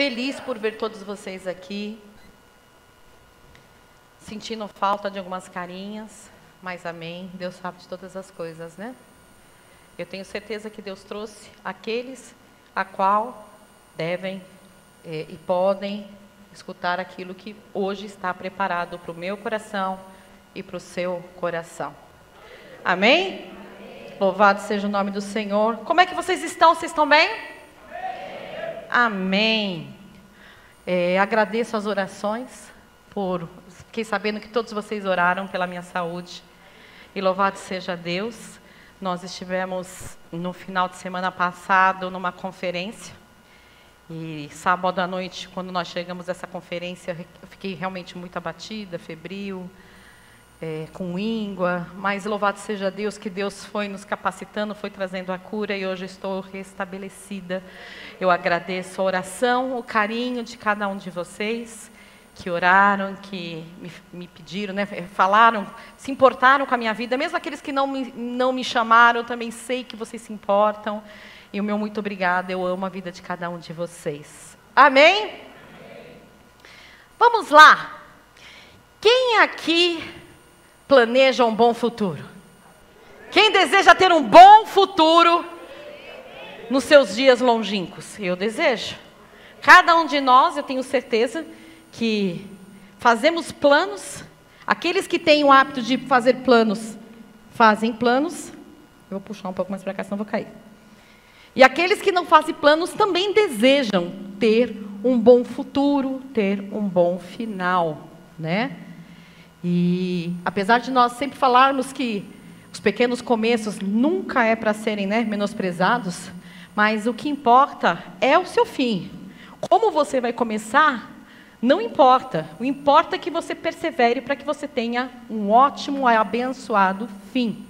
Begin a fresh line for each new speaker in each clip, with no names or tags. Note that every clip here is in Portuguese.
Feliz por ver todos vocês aqui. Sentindo falta de algumas carinhas, mas amém. Deus sabe de todas as coisas, né? Eu tenho certeza que Deus trouxe aqueles a qual devem e podem escutar aquilo que hoje está preparado para o meu coração e para o seu coração. Amém? Louvado seja o nome do Senhor. Como é que vocês estão? Vocês estão bem? Amém. Agradeço as orações, fiquei sabendo que todos vocês oraram pela minha saúde. E louvado seja Deus. Nós estivemos no final de semana passado numa conferência. E sábado à noite, quando nós chegamos a essa conferência, eu fiquei realmente muito abatida, febril, com íngua. Mas louvado seja Deus, que Deus foi nos capacitando, foi trazendo a cura e hoje estou restabelecida. Eu agradeço a oração, o carinho de cada um de vocês que oraram, que me pediram, né, falaram, se importaram com a minha vida. Mesmo aqueles que não me chamaram, eu também sei que vocês se importam. E o meu muito obrigada, eu amo a vida de cada um de vocês. Amém? Amém. Vamos lá. Quem aqui planeja um bom futuro? Quem deseja ter um bom futuro nos seus dias longínquos? Eu desejo. Cada um de nós, eu tenho certeza, que fazemos planos. Aqueles que têm o hábito de fazer planos, fazem planos. Eu vou puxar um pouco mais para cá, senão eu vou cair. E aqueles que não fazem planos também desejam ter um bom futuro, ter um bom final, né? E apesar de nós sempre falarmos que os pequenos começos nunca é para serem, né, menosprezados, mas o que importa é o seu fim. Como você vai começar, não importa. O importa é que você persevere para que você tenha um ótimo, abençoado fim.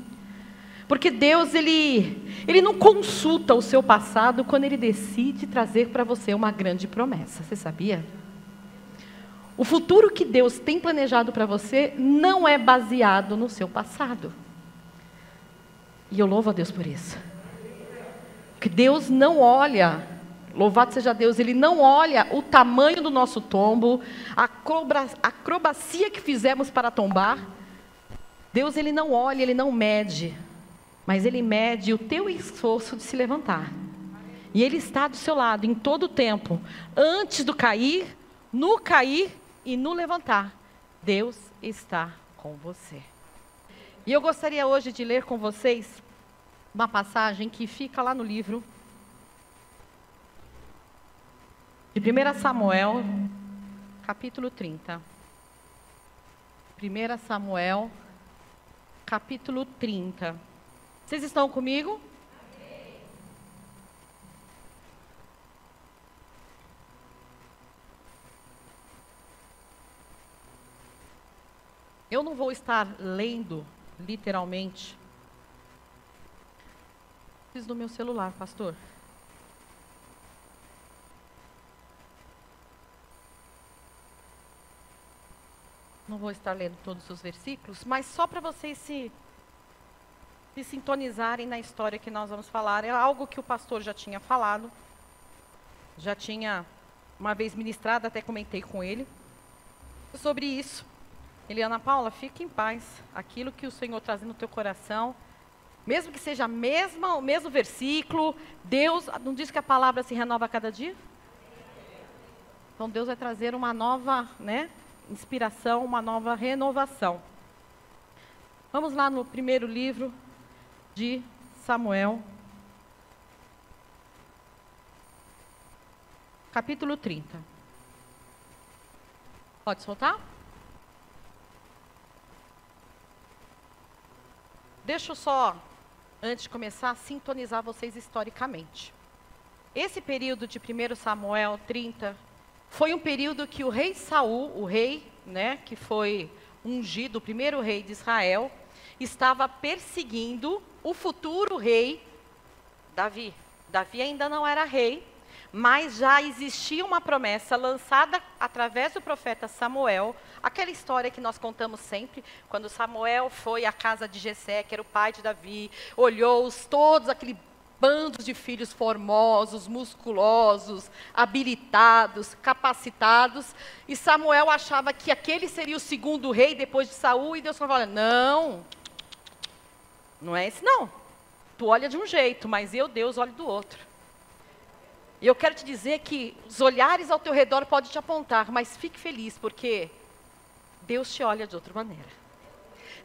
Porque Deus, Ele não consulta o seu passado quando Ele decide trazer para você uma grande promessa. Você sabia? O futuro que Deus tem planejado para você não é baseado no seu passado. E eu louvo a Deus por isso. Porque Deus não olha, louvado seja Deus, Ele não olha o tamanho do nosso tombo, a acrobacia que fizemos para tombar. Deus, Ele não olha, Ele não mede. Mas Ele mede o teu esforço de se levantar. E Ele está do seu lado em todo o tempo. Antes do cair, no cair e no levantar. Deus está com você. E eu gostaria hoje de ler com vocês uma passagem que fica lá no livro de 1 Samuel, capítulo 30. 1 Samuel, capítulo 30. Vocês estão comigo? Amém. Eu não vou estar lendo, literalmente. Preciso do meu celular, pastor. Não vou estar lendo todos os versículos, mas só para vocês se sintonizarem na história que nós vamos falar. É algo que o pastor já tinha falado, já tinha uma vez ministrado, até comentei com ele sobre isso. Ele, Ana Paula, fique em paz. Aquilo que o Senhor traz no teu coração, mesmo que seja o mesmo versículo, Deus não diz que a palavra se renova a cada dia? Então Deus vai trazer uma nova, né, inspiração, uma nova renovação. Vamos lá no primeiro livro de Samuel, capítulo 30. Pode soltar? Deixa eu só, antes de começar, sintonizar vocês historicamente. Esse período de 1 Samuel 30 foi um período que o rei Saul, o rei, né, que foi ungido, o primeiro rei de Israel, estava perseguindo o futuro rei Davi. Davi ainda não era rei, mas já existia uma promessa lançada através do profeta Samuel. Aquela história que nós contamos sempre, quando Samuel foi à casa de Jessé, que era o pai de Davi, olhou todos aquele bandos de filhos formosos, musculosos, habilitados, capacitados. E Samuel achava que aquele seria o segundo rei depois de Saul. E Deus falou, olha, não é esse não. Tu olha de um jeito, mas eu, Deus, olho do outro. E eu quero te dizer que os olhares ao teu redor podem te apontar, mas fique feliz, porque Deus te olha de outra maneira.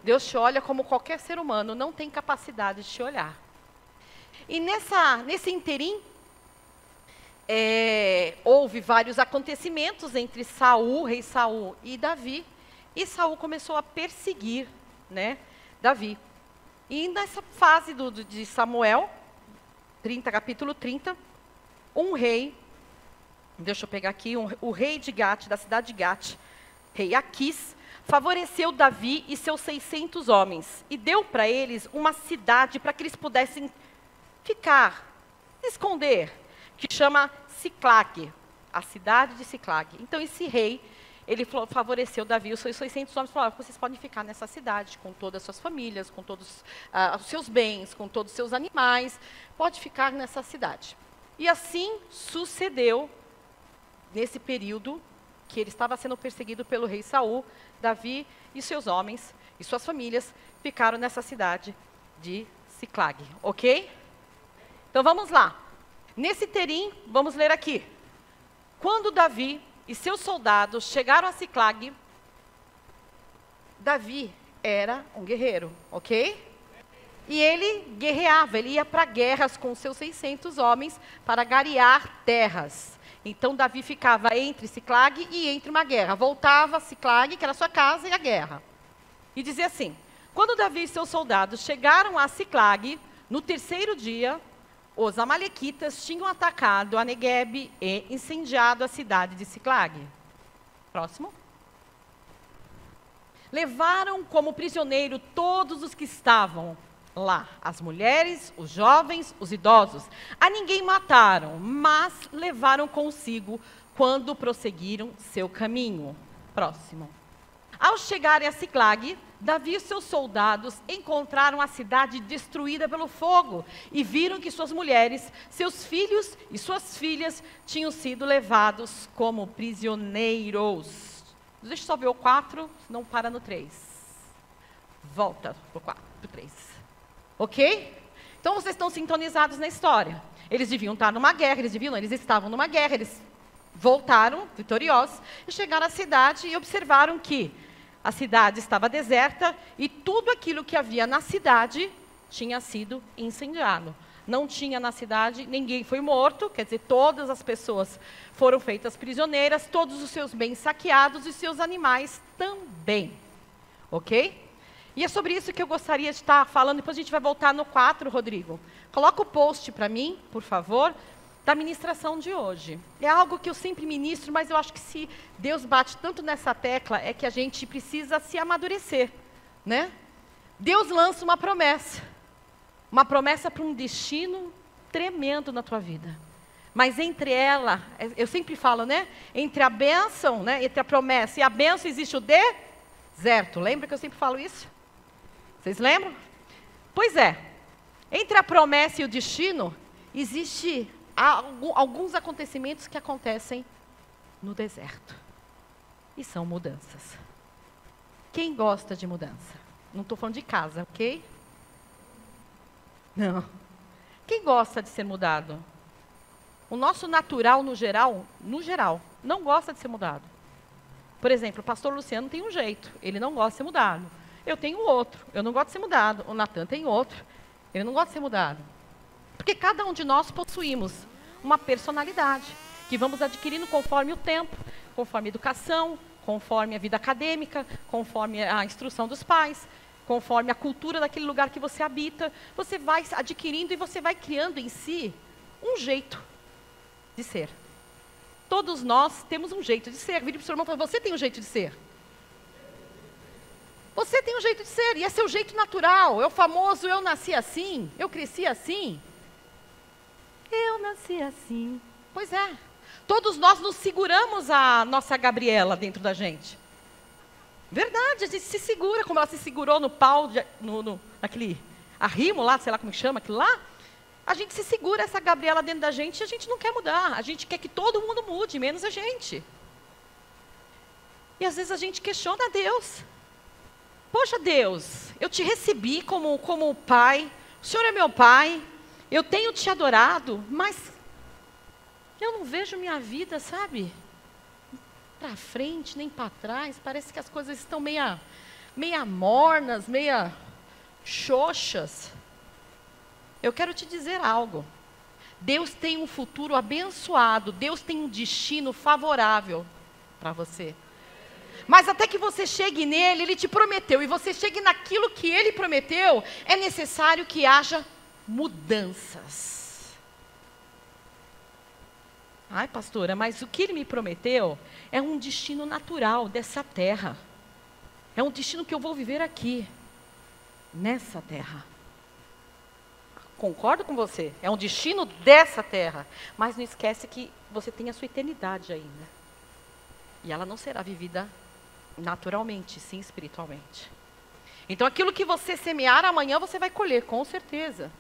Deus te olha como qualquer ser humano não tem capacidade de te olhar. E nesse interim, houve vários acontecimentos entre rei Saul e Davi. E Saul começou a perseguir, né, Davi. E nessa fase de Samuel, capítulo 30, um rei, deixa eu pegar aqui, o rei de Gate, da cidade de Gate, rei Aquis, favoreceu Davi e seus 600 homens, e deu para eles uma cidade para que eles pudessem ficar, se esconder, que chama Siclag, a cidade de Siclag. Então esse rei, ele favoreceu Davi e os seus 600 homens, falou, vocês podem ficar nessa cidade, com todas as suas famílias, com todos os seus bens, com todos os seus animais, pode ficar nessa cidade. E assim sucedeu, nesse período, que ele estava sendo perseguido pelo rei Saul, Davi e seus homens e suas famílias ficaram nessa cidade de Siclag, ok? Então vamos lá. Nesse interim, vamos ler aqui. Quando Davi e seus soldados chegaram a Siclag, Davi era um guerreiro, ok? E ele guerreava, ele ia para guerras com seus 600 homens para garear terras. Então Davi ficava entre Siclag e entre uma guerra. Voltava a Siclag, que era a sua casa, e a guerra. E dizia assim, quando Davi e seus soldados chegaram a Siclag, no terceiro dia, os amalequitas tinham atacado a Neguebe e incendiado a cidade de Siclag. Próximo. Levaram como prisioneiro todos os que estavam lá, as mulheres, os jovens, os idosos. A ninguém mataram, mas levaram consigo quando prosseguiram seu caminho. Próximo. Ao chegarem a Siclag, Davi e seus soldados encontraram a cidade destruída pelo fogo e viram que suas mulheres, seus filhos e suas filhas tinham sido levados como prisioneiros. Deixa eu só ver o 4, não para no 3. Volta para o 4, para o 3. Ok? Então vocês estão sintonizados na história. Eles deviam estar numa guerra, eles estavam numa guerra, eles voltaram vitoriosos e chegaram à cidade e observaram que a cidade estava deserta e tudo aquilo que havia na cidade tinha sido incendiado. Não tinha na cidade, ninguém foi morto, quer dizer, todas as pessoas foram feitas prisioneiras, todos os seus bens saqueados e seus animais também. Ok? E é sobre isso que eu gostaria de estar falando. Depois a gente vai voltar no 4, Rodrigo. Coloca o post para mim, por favor, da ministração de hoje. É algo que eu sempre ministro, mas eu acho que se Deus bate tanto nessa tecla, é que a gente precisa se amadurecer, né? Deus lança uma promessa para um destino tremendo na tua vida. Mas entre ela, eu sempre falo, né? Entre a bênção, né? Entre a promessa e a bênção existe o deserto. Lembra que eu sempre falo isso? Vocês lembram? Pois é, entre a promessa e o destino, existe alguns acontecimentos que acontecem no deserto. E são mudanças. Quem gosta de mudança? Não estou falando de casa, ok? Não. Quem gosta de ser mudado? O nosso natural, no geral, não gosta de ser mudado. Por exemplo, o pastor Luciano tem um jeito, ele não gosta de ser mudado. Eu tenho outro, eu não gosto de ser mudado. O Natan tem outro, ele não gosta de ser mudado. Porque cada um de nós possuímos uma personalidade que vamos adquirindo conforme o tempo, conforme a educação, conforme a vida acadêmica, conforme a instrução dos pais, conforme a cultura daquele lugar que você habita. Você vai adquirindo e você vai criando em si um jeito de ser. Todos nós temos um jeito de ser. Vire para o seu irmão e fala, você tem um jeito de ser. Você tem um jeito de ser, e é seu jeito natural. É o famoso, eu nasci assim, eu cresci assim. Eu nasci assim. Pois é. Todos nós nos seguramos a nossa Gabriela dentro da gente. Verdade, a gente se segura, como ela se segurou no pau, naquele arrimo lá, sei lá como chama aquilo lá. A gente se segura essa Gabriela dentro da gente e a gente não quer mudar. A gente quer que todo mundo mude, menos a gente. E às vezes a gente questiona Deus. Poxa, Deus, eu te recebi como pai, o Senhor é meu pai, eu tenho te adorado, mas eu não vejo minha vida, sabe, para frente, nem para trás. Parece que as coisas estão meia mornas, meia xoxas. Eu quero te dizer algo. Deus tem um futuro abençoado, Deus tem um destino favorável para você. Mas até que você chegue nele, Ele te prometeu, e você chegue naquilo que Ele prometeu, é necessário que haja mudanças. Ai, pastora, mas o que Ele me prometeu é um destino natural dessa terra. É um destino que eu vou viver aqui, nessa terra. Concordo com você, é um destino dessa terra. Mas não esquece que você tem a sua eternidade ainda. E ela não será vivida naturalmente, sim, espiritualmente. Então aquilo que você semear amanhã você vai colher, com certeza.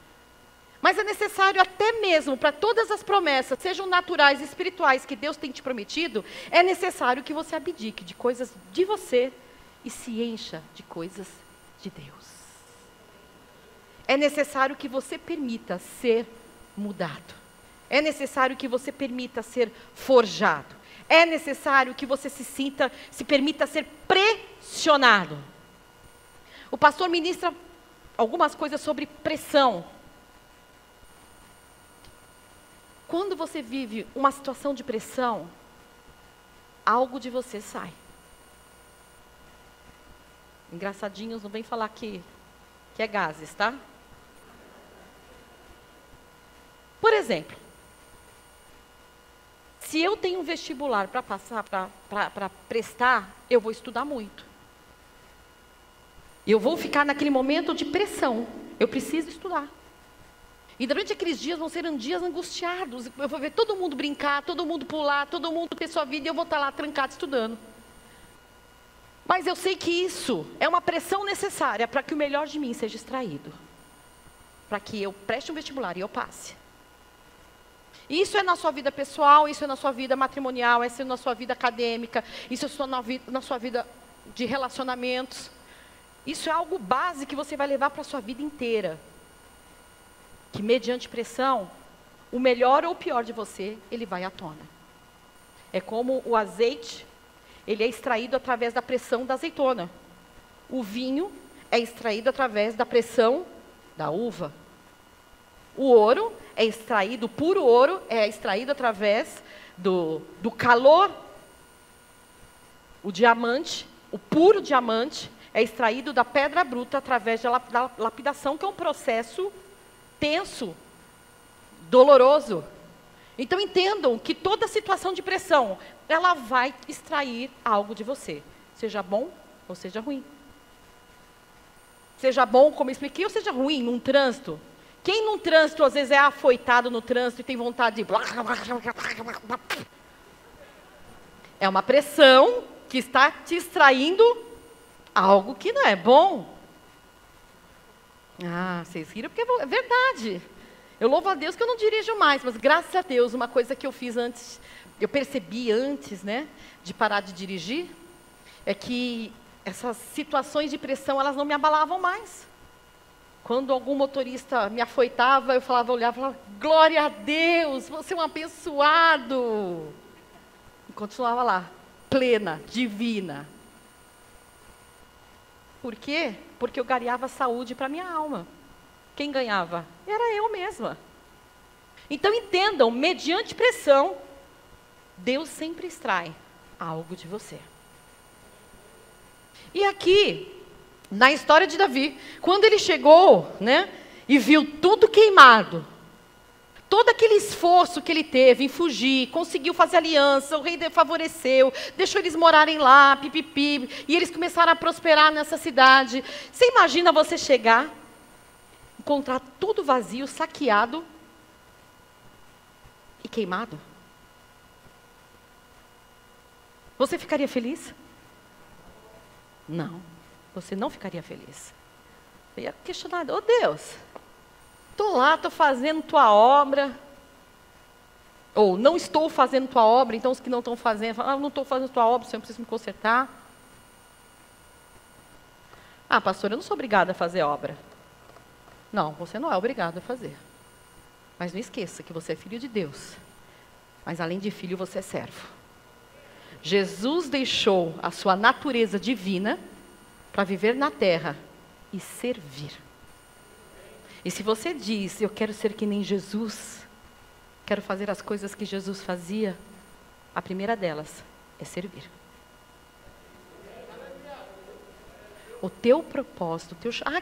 Mas é necessário até mesmo para todas as promessas, sejam naturais e espirituais, que Deus tem te prometido, é necessário que você abdique de coisas de você e se encha de coisas de Deus. É necessário que você permita ser mudado. É necessário que você permita ser forjado. É necessário que você se permita ser pressionado. O pastor ministra algumas coisas sobre pressão. Quando você vive uma situação de pressão, algo de você sai. Engraçadinhos, não vem falar que é gases, tá? Por exemplo, se eu tenho um vestibular para passar, para prestar, eu vou estudar muito. Eu vou ficar naquele momento de pressão. Eu preciso estudar. E durante aqueles dias vão ser dias angustiados. Eu vou ver todo mundo brincar, todo mundo pular, todo mundo ter sua vida e eu vou estar lá trancado estudando. Mas eu sei que isso é uma pressão necessária para que o melhor de mim seja extraído. Para que eu preste um vestibular e eu passe. Isso é na sua vida pessoal, isso é na sua vida matrimonial, isso é na sua vida acadêmica, isso é na sua vida de relacionamentos. Isso é algo básico que você vai levar para a sua vida inteira. Que mediante pressão, o melhor ou o pior de você, ele vai à tona. É como o azeite, ele é extraído através da pressão da azeitona. O vinho é extraído através da pressão da uva. O ouro é extraído, o puro ouro é extraído através do calor. O diamante, o puro diamante, é extraído da pedra bruta através da lapidação, que é um processo tenso, doloroso. Então entendam que toda situação de pressão, ela vai extrair algo de você. Seja bom ou seja ruim. Seja bom, como eu expliquei, ou seja ruim, num trânsito. Quem num trânsito, às vezes, é afoitado no trânsito e tem vontade de... É uma pressão que está te extraindo algo que não é bom. Ah, vocês riram porque é verdade. Eu louvo a Deus que eu não dirijo mais, mas graças a Deus, uma coisa que eu fiz antes, eu percebi antes, né, de parar de dirigir, é que essas situações de pressão, elas não me abalavam mais. Quando algum motorista me afoitava, eu olhava e falava, glória a Deus, você é um abençoado. E continuava lá, plena, divina. Por quê? Porque eu ganhava saúde para a minha alma. Quem ganhava? Era eu mesma. Então entendam, mediante pressão, Deus sempre extrai algo de você. E aqui, na história de Davi, quando ele chegou, né, e viu tudo queimado, todo aquele esforço que ele teve em fugir, conseguiu fazer aliança, o rei favoreceu, deixou eles morarem lá, pipipi, e eles começaram a prosperar nessa cidade. Você imagina você chegar, encontrar tudo vazio, saqueado e queimado? Você ficaria feliz? Não, você não ficaria feliz. Eu ia questionar, oh Deus, Estou lá, estou fazendo tua obra. Ou não estou fazendo tua obra, então os que não estão fazendo, falam, não estou fazendo tua obra, o Senhor precisa me consertar. Ah, pastor, eu não sou obrigada a fazer obra. Não, você não é obrigado a fazer. Mas não esqueça que você é filho de Deus. Mas além de filho, você é servo. Jesus deixou a sua natureza divina para viver na terra e servir. E se você diz, eu quero ser que nem Jesus, quero fazer as coisas que Jesus fazia, a primeira delas é servir. O teu propósito,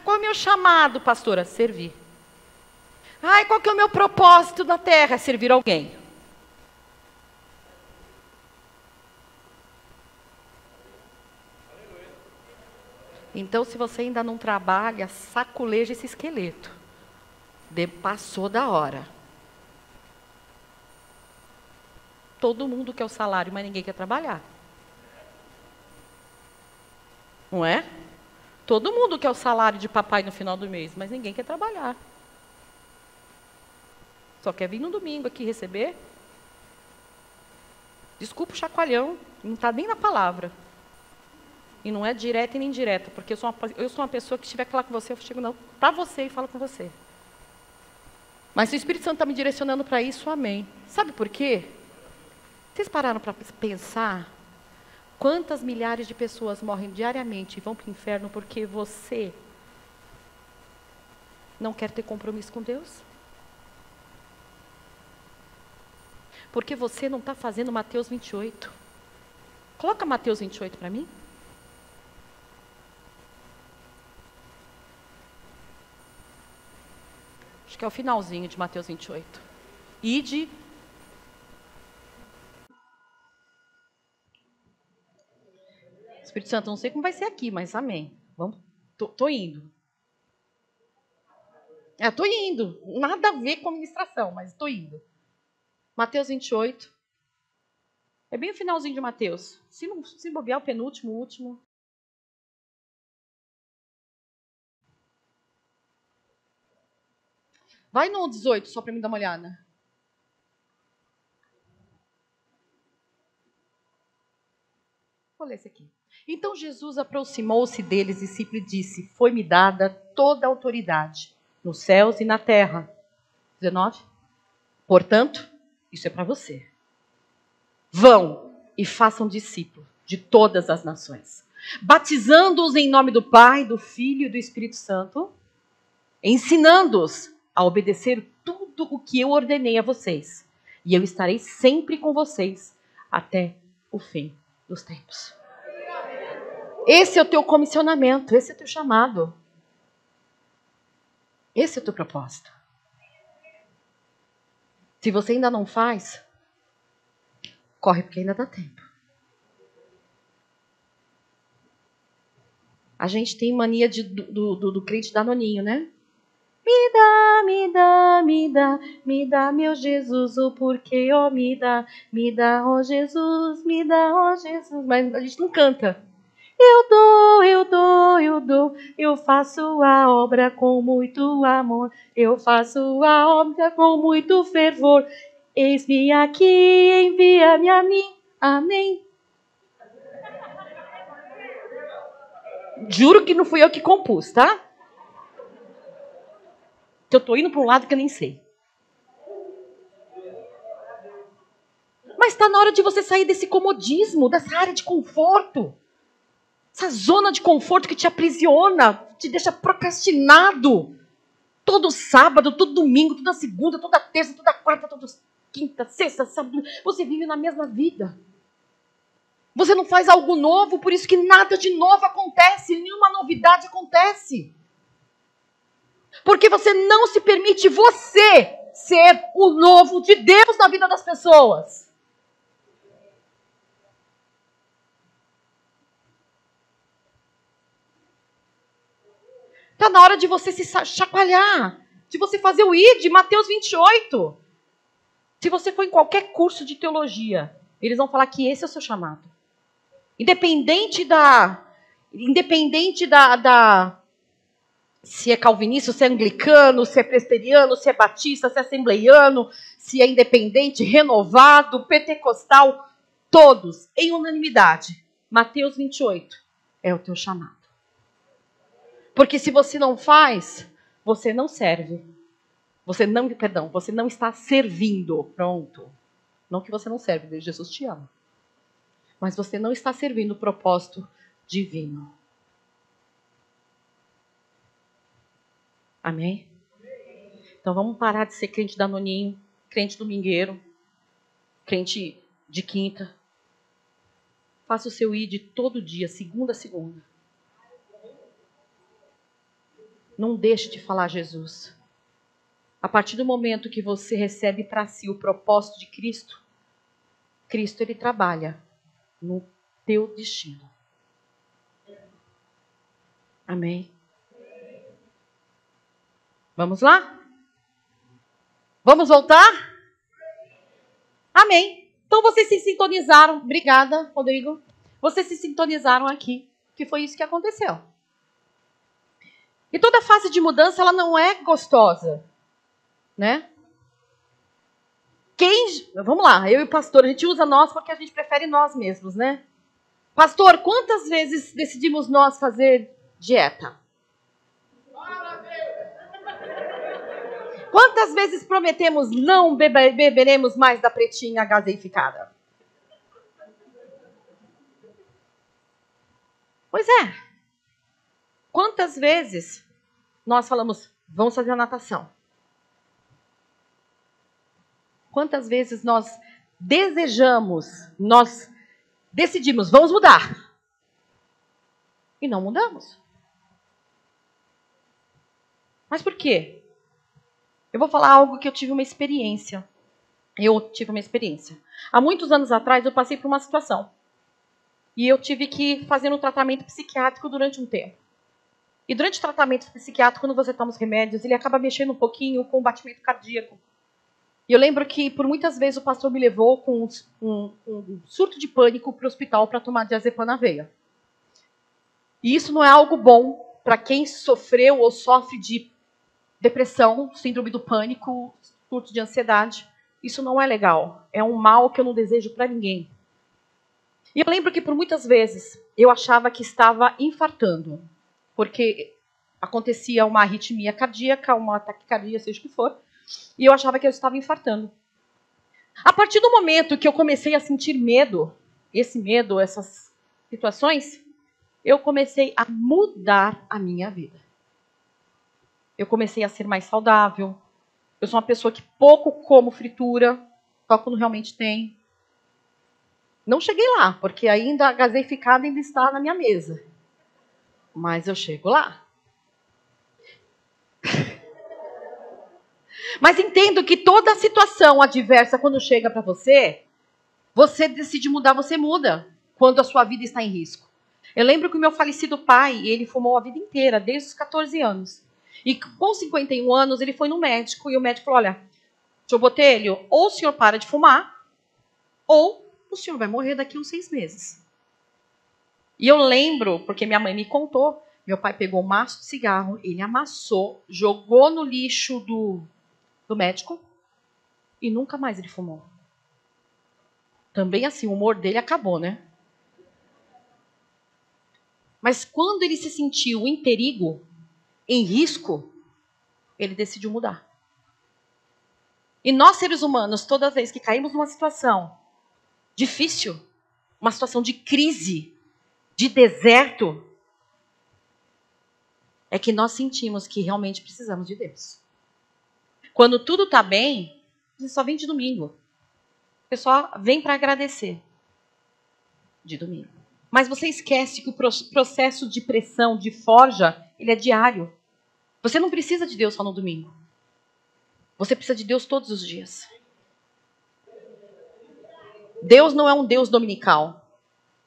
qual é o meu chamado, pastora? Servir. Qual que é o meu propósito na terra? É servir alguém. Então, se você ainda não trabalha, saculeja esse esqueleto. Passou da hora. Todo mundo quer o salário, mas ninguém quer trabalhar. Não é? Todo mundo quer o salário de papai no final do mês, mas ninguém quer trabalhar. Só quer vir no domingo aqui receber. Desculpa o chacoalhão, não está nem na palavra. E não é direta e nem indireta, porque eu sou uma pessoa que estiver falar com você, eu chego para você e falo com você. Mas se o Espírito Santo está me direcionando para isso, amém. Sabe por quê? Vocês pararam para pensar quantas milhares de pessoas morrem diariamente e vão para o inferno porque você não quer ter compromisso com Deus? Porque você não está fazendo Mateus 28. Coloca Mateus 28 para mim. Acho que é o finalzinho de Mateus 28. Ide. Espírito Santo, não sei como vai ser aqui, mas amém. Vamos. Tô indo. Tô indo. Nada a ver com a ministração, mas tô indo. Mateus 28. É bem o finalzinho de Mateus. Se bobear, o penúltimo, o último. Vai no 18, só para me dar uma olhada. Vou ler esse aqui. Então Jesus aproximou-se deles e disse, foi-me dada toda a autoridade, nos céus e na terra. 19. Portanto, isso é para você. Vão e façam discípulos de todas as nações, batizando-os em nome do Pai, do Filho e do Espírito Santo, ensinando-os a obedecer tudo o que eu ordenei a vocês. E eu estarei sempre com vocês até o fim dos tempos. Esse é o teu comissionamento, esse é o teu chamado. Esse é o teu propósito. Se você ainda não faz, corre porque ainda dá tempo. A gente tem mania do crente danoninho, né? Me dá, meu Jesus, o porquê, ó, me dá, ó Jesus, ó Jesus. Mas a gente não canta. Eu faço a obra com muito amor, eu faço a obra com muito fervor. Eis-me aqui, envia-me a mim, amém. Juro que não fui eu que compus, tá? Que eu tô indo para um lado que eu nem sei. Mas está na hora de você sair desse comodismo, dessa área de conforto. Essa zona de conforto que te aprisiona, te deixa procrastinado. Todo sábado, todo domingo, toda segunda, toda terça, toda quarta, toda quinta, sexta, sábado. Você vive na mesma vida. Você não faz algo novo, por isso que nada de novo acontece, nenhuma novidade acontece. Porque você não se permite você ser o novo de Deus na vida das pessoas. Está na hora de você se chacoalhar, de você fazer o ID, Mateus 28. Se você for em qualquer curso de teologia, eles vão falar que esse é o seu chamado. Independente da se é calvinista, se é anglicano, se é presbiteriano, se é batista, se é assembleiano, se é independente, renovado, pentecostal, todos, em unanimidade. Mateus 28 é o teu chamado. Porque se você não faz, você não serve. Você não está servindo. Pronto. Não que você não serve, Jesus te ama. Mas você não está servindo o propósito divino. Amém? Então vamos parar de ser crente danoninho, crente domingueiro, crente de quinta. Faça o seu ID todo dia, segunda a segunda. Não deixe de falar Jesus. A partir do momento que você recebe para si o propósito de Cristo, Cristo ele trabalha no teu destino. Amém? Vamos lá? Vamos voltar? Amém. Então vocês se sintonizaram. Obrigada, Rodrigo. Vocês se sintonizaram aqui, que foi isso que aconteceu. E toda fase de mudança, ela não é gostosa, né? Vamos lá, eu e o pastor, a gente usa nós porque a gente prefere nós mesmos, né? Pastor, quantas vezes decidimos nós fazer dieta? Quantas vezes prometemos não beberemos mais da pretinha gaseificada? Pois é. Quantas vezes nós falamos, vamos fazer a natação? Quantas vezes nós decidimos, vamos mudar. E não mudamos. Mas por quê? Eu vou falar algo que eu tive uma experiência. Há muitos anos atrás, eu passei por uma situação. E eu tive que fazer um tratamento psiquiátrico durante um tempo. E durante o tratamento psiquiátrico, quando você toma os remédios, ele acaba mexendo um pouquinho com o batimento cardíaco. E eu lembro que, por muitas vezes, o pastor me levou com um surto de pânico para o hospital para tomar diazepam na veia. E isso não é algo bom para quem sofreu ou sofre de depressão, síndrome do pânico, surto de ansiedade. Isso não é legal. É um mal que eu não desejo para ninguém. E eu lembro que, por muitas vezes, eu achava que estava infartando. Porque acontecia uma arritmia cardíaca, uma taquicardia, seja o que for. E eu achava que eu estava infartando. A partir do momento que eu comecei a sentir medo, essas situações, eu comecei a mudar a minha vida. Eu comecei a ser mais saudável. Eu sou uma pessoa que pouco como fritura, só quando realmente tem. Não cheguei lá, porque ainda a gaseificada ainda está na minha mesa. Mas eu chego lá. Mas entendo que toda situação adversa, quando chega para você, você decide mudar, você muda, quando a sua vida está em risco. Eu lembro que o meu falecido pai, ele fumou a vida inteira, desde os 14 anos. E com 51 anos, ele foi no médico, e o médico falou, olha, seu Botelho, ou o senhor para de fumar, ou o senhor vai morrer daqui a uns 6 meses. E eu lembro, porque minha mãe me contou, meu pai pegou um maço de cigarro, ele amassou, jogou no lixo do médico e nunca mais ele fumou. Também assim, o humor dele acabou, né? Mas quando ele se sentiu em perigo, em risco, ele decidiu mudar. E nós, seres humanos, toda vez que caímos numa situação difícil, uma situação de crise, de deserto, é que nós sentimos que realmente precisamos de Deus. Quando tudo está bem, você só vem de domingo. Você só vem para agradecer de domingo. Mas você esquece que o processo de pressão, de forja, ele é diário. Você não precisa de Deus só no domingo. Você precisa de Deus todos os dias. Deus não é um Deus dominical.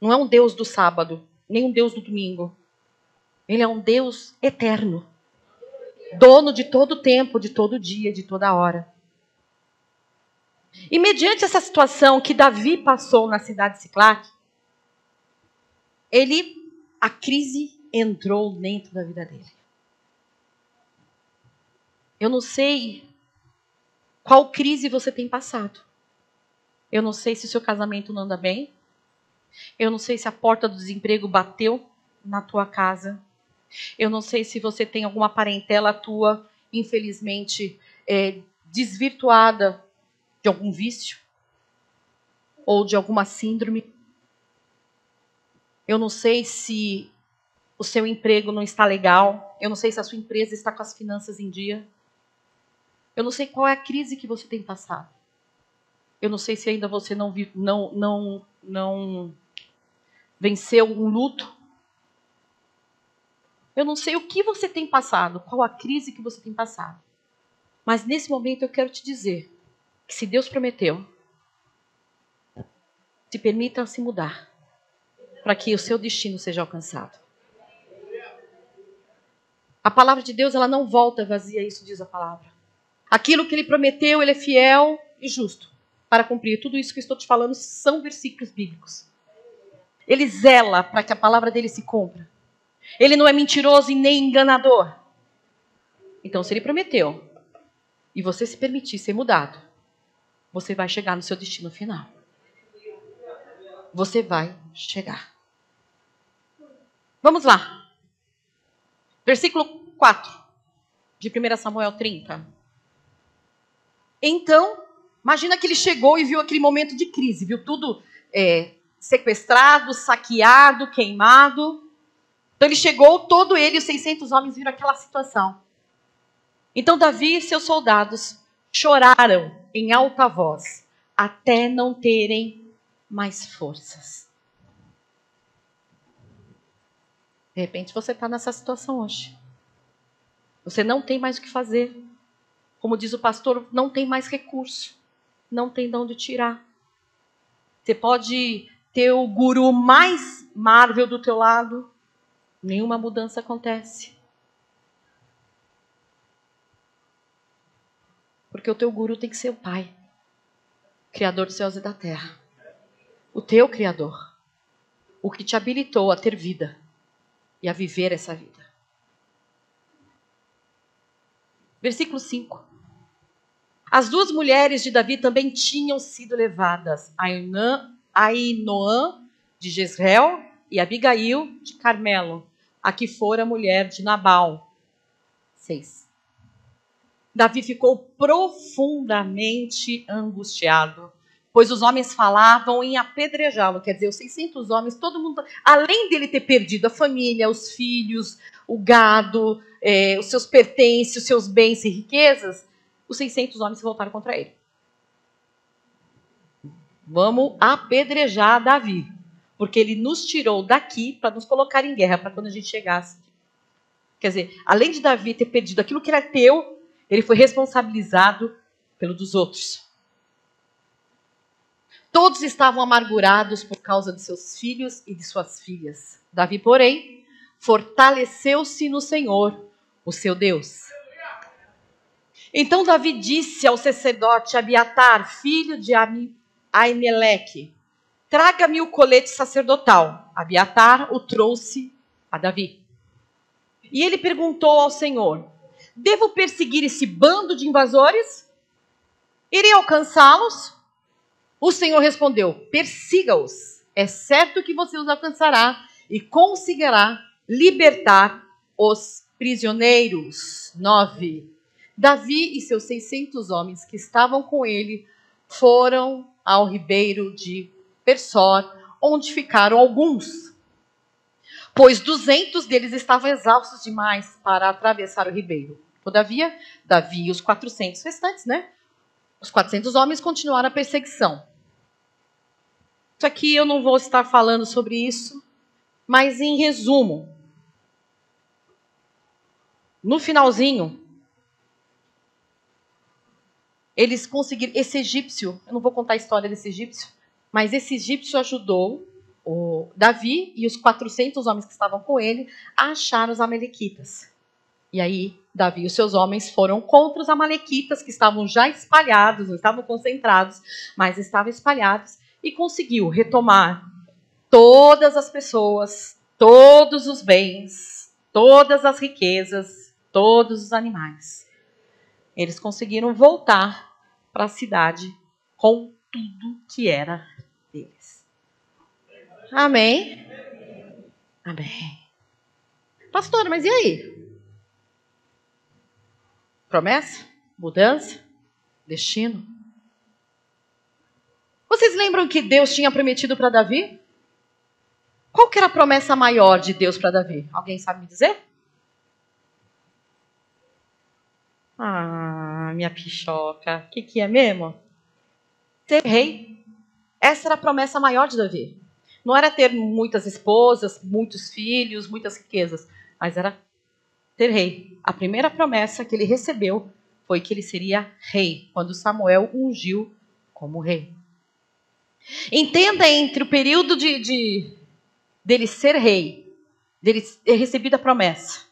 Não é um Deus do sábado, nem um Deus do domingo. Ele é um Deus eterno. Dono de todo o tempo, de todo dia, de toda hora. E mediante essa situação que Davi passou na cidade de Siclac, a crise entrou dentro da vida dele. Eu não sei qual crise você tem passado. Eu não sei se o seu casamento não anda bem. Eu não sei se a porta do desemprego bateu na tua casa. Eu não sei se você tem alguma parentela tua, infelizmente, desvirtuada de algum vício ou de alguma síndrome. Eu não sei se o seu emprego não está legal. Eu não sei se a sua empresa está com as finanças em dia. Eu não sei qual é a crise que você tem passado. Eu não sei se ainda você não venceu um luto. Eu não sei o que você tem passado, qual a crise que você tem passado. Mas nesse momento eu quero te dizer que se Deus prometeu, se permita se mudar, para que o seu destino seja alcançado. A palavra de Deus, ela não volta vazia, isso diz a palavra. Aquilo que Ele prometeu, Ele é fiel e justo para cumprir. Tudo isso que eu estou te falando são versículos bíblicos. Ele zela para que a palavra dele se cumpra. Ele não é mentiroso e nem enganador. Então, se Ele prometeu e você se permitir ser mudado, você vai chegar no seu destino final. Você vai chegar. Vamos lá. Versículo 4 de 1 Samuel 30. Então, imagina que ele chegou e viu aquele momento de crise. Viu tudo sequestrado, saqueado, queimado. Então ele chegou, todo ele e os 600 homens viram aquela situação. Então Davi e seus soldados choraram em alta voz, até não terem mais forças. De repente você está nessa situação hoje. Você não tem mais o que fazer. Como diz o pastor, não tem mais recurso. Não tem de onde tirar. Você pode ter o guru mais Marvel do teu lado. Nenhuma mudança acontece. Porque o teu guru tem que ser o Pai. Criador dos céus e da terra. O teu Criador. O que te habilitou a ter vida. E a viver essa vida. Versículo 5. As duas mulheres de Davi também tinham sido levadas. Ainoã de Jezreel e Abigail de Carmelo. A que fora mulher de Nabal. 6. Davi ficou profundamente angustiado, pois os homens falavam em apedrejá-lo. Quer dizer, os 600 homens, todo mundo, além dele ter perdido a família, os filhos, o gado, os seus pertences, os seus bens e riquezas, os 600 homens se voltaram contra ele. Vamos apedrejar Davi, porque ele nos tirou daqui para nos colocar em guerra, para quando a gente chegasse. Quer dizer, além de Davi ter perdido aquilo que era teu, ele foi responsabilizado pelo dos outros. Todos estavam amargurados por causa de seus filhos e de suas filhas. Davi, porém, fortaleceu-se no Senhor, o seu Deus. Então Davi disse ao sacerdote Abiatar, filho de Aimeleque, traga-me o colete sacerdotal. Abiatar o trouxe a Davi. E ele perguntou ao Senhor, devo perseguir esse bando de invasores? Irei alcançá-los? O Senhor respondeu, persiga-os. É certo que você os alcançará e conseguirá libertar os prisioneiros. 9. Davi e seus 600 homens que estavam com ele foram ao ribeiro de Persor, onde ficaram alguns, pois 200 deles estavam exaustos demais para atravessar o ribeiro. Todavia, Davi e os 400 restantes, os 400 homens continuaram a perseguição. Isso aqui eu não vou estar falando sobre isso, mas em resumo, no finalzinho, eles conseguiram, esse egípcio, eu não vou contar a história desse egípcio, mas esse egípcio ajudou o Davi e os 400 homens que estavam com ele a achar os amalequitas. E aí, Davi e os seus homens foram contra os amalequitas que estavam já espalhados, não estavam concentrados, mas estavam espalhados, e conseguiu retomar todas as pessoas, todos os bens, todas as riquezas, todos os animais. eles conseguiram voltar para a cidade com tudo que era deles. Amém? Amém. Pastor, mas e aí? Promessa? Mudança? Destino? Vocês lembram que Deus tinha prometido para Davi? Qual que era a promessa maior de Deus para Davi? Alguém sabe me dizer? Ah, minha pichoca. O que é mesmo? Ser rei. Essa era a promessa maior de Davi. Não era ter muitas esposas, muitos filhos, muitas riquezas, mas era ter rei. A primeira promessa que ele recebeu foi que ele seria rei, quando Samuel o ungiu como rei. Entenda, entre o período dele ser rei, dele ter recebido a promessa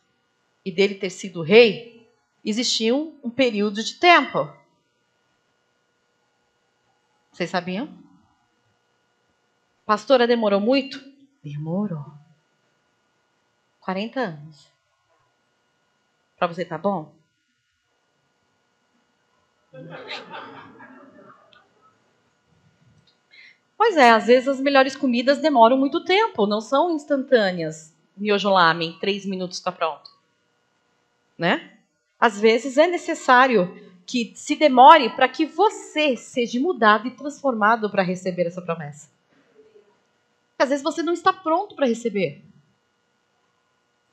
e dele ter sido rei, existia um período de tempo. Vocês sabiam? Pastora, demorou muito? Demorou. 40 anos. Para você tá bom? Pois é, às vezes as melhores comidas demoram muito tempo, não são instantâneas. Miojo lamen, em 3 minutos está pronto. Né? Às vezes é necessário que se demore para que você seja mudado e transformado para receber essa promessa. Às vezes você não está pronto para receber.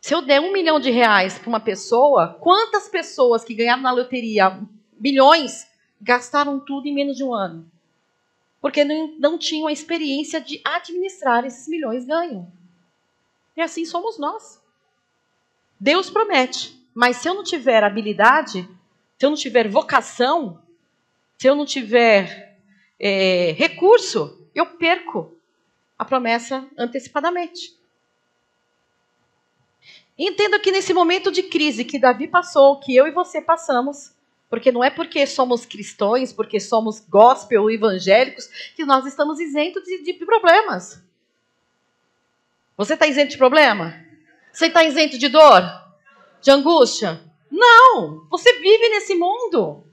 Se eu der R$1 milhão para uma pessoa, quantas pessoas que ganharam na loteria milhões gastaram tudo em menos de um ano? Porque não tinham a experiência de administrar esses milhões ganhos. E assim somos nós. Deus promete, mas se eu não tiver habilidade, se eu não tiver vocação, se eu não tiver recurso, eu perco a promessa antecipadamente. Entenda que nesse momento de crise que Davi passou, que eu e você passamos, porque não é porque somos cristãos, porque somos gospel evangélicos, que nós estamos isentos de problemas. Você está isento de problema? Você está isento de dor? De angústia? Não! Você vive nesse mundo.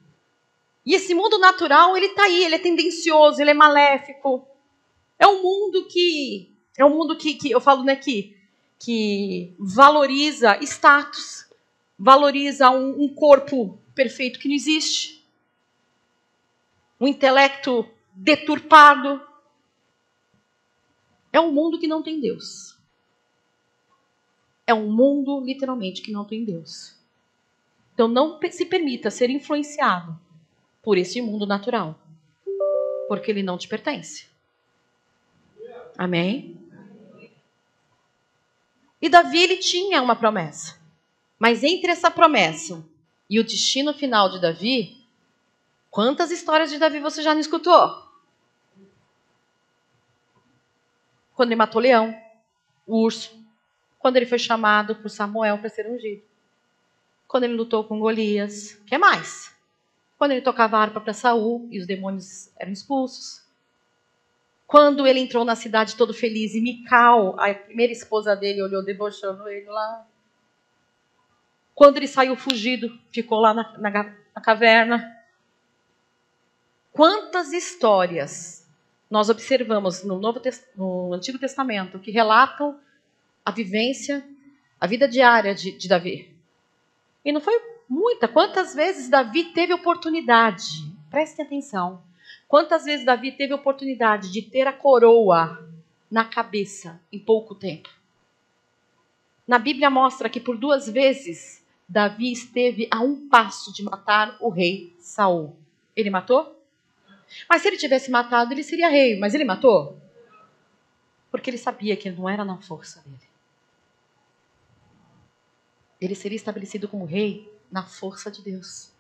E esse mundo natural, ele está aí, ele é tendencioso, ele é maléfico. É um mundo que eu falo, né, que valoriza status, valoriza um corpo perfeito que não existe, um intelecto deturpado. É um mundo que não tem Deus. É um mundo, literalmente, que não tem Deus. Então não se permita ser influenciado por esse mundo natural, porque ele não te pertence. Amém? E Davi, ele tinha uma promessa. Mas entre essa promessa e o destino final de Davi, quantas histórias de Davi você já não escutou? Quando ele matou o leão, o urso. Quando ele foi chamado por Samuel para ser ungido. Quando ele lutou com Golias. O que mais? Quando ele tocava a harpa para Saul e os demônios eram expulsos. Quando ele entrou na cidade todo feliz e Mical, a primeira esposa dele, olhou debochando ele lá. Quando ele saiu fugido, ficou lá na caverna. Quantas histórias nós observamos no Antigo Testamento que relatam a vivência, a vida diária de Davi. E não foi muita. Quantas vezes Davi teve oportunidade, prestem atenção, quantas vezes Davi teve oportunidade de ter a coroa na cabeça em pouco tempo. Na Bíblia mostra que por 2 vezes Davi esteve a um passo de matar o rei Saul. Ele matou? Mas se ele tivesse matado, ele seria rei. Mas ele matou? Porque ele sabia que não era na força dele. Ele seria estabelecido como rei na força de Deus.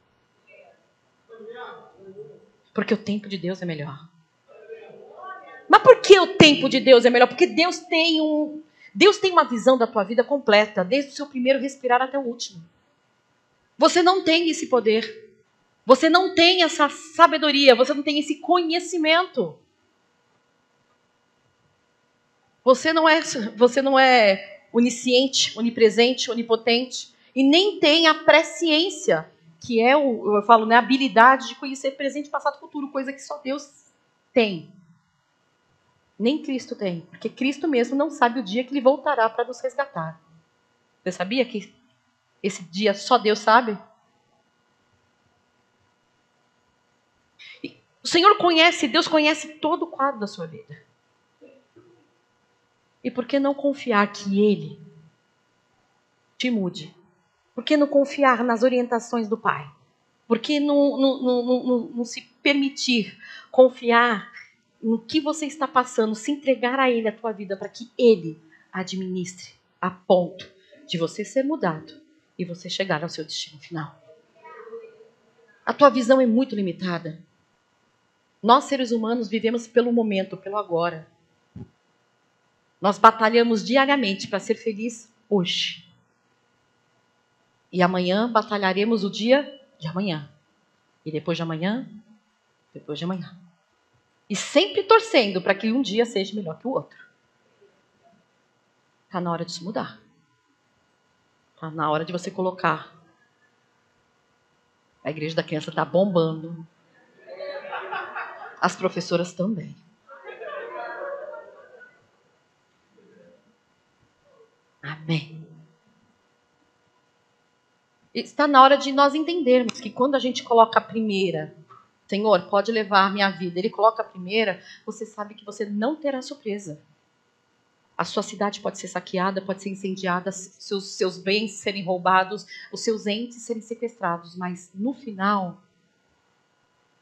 Porque o tempo de Deus é melhor. Mas por que o tempo de Deus é melhor? Porque Deus tem uma visão da tua vida completa, desde o seu primeiro respirar até o último. Você não tem esse poder. Você não tem essa sabedoria. Você não tem esse conhecimento. Você não é onisciente, onipresente, onipotente. E nem tem a presciência que é, eu falo, né, a habilidade de conhecer presente, passado e futuro, coisa que só Deus tem. Nem Cristo tem, porque Cristo mesmo não sabe o dia que ele voltará para nos resgatar. Você sabia que esse dia só Deus sabe? O Senhor conhece, Deus conhece todo o quadro da sua vida. E por que não confiar que Ele te mude? Por que não confiar nas orientações do Pai? Por que não se permitir confiar no que você está passando, se entregar a Ele a tua vida para que Ele administre a ponto de você ser mudado e você chegar ao seu destino final? A tua visão é muito limitada. Nós, seres humanos, vivemos pelo momento, pelo agora. Nós batalhamos diariamente para ser feliz hoje. E amanhã batalharemos o dia de amanhã. E depois de amanhã, depois de amanhã. E sempre torcendo para que um dia seja melhor que o outro. Está na hora de se mudar. Está na hora de você colocar. A igreja da criança está bombando. As professoras também. Amém. Está na hora de nós entendermos que quando a gente coloca a primeira, Senhor, pode levar a minha vida, Ele coloca a primeira, você sabe que você não terá surpresa. A sua cidade pode ser saqueada, pode ser incendiada, seus bens serem roubados, os seus entes serem sequestrados, mas no final,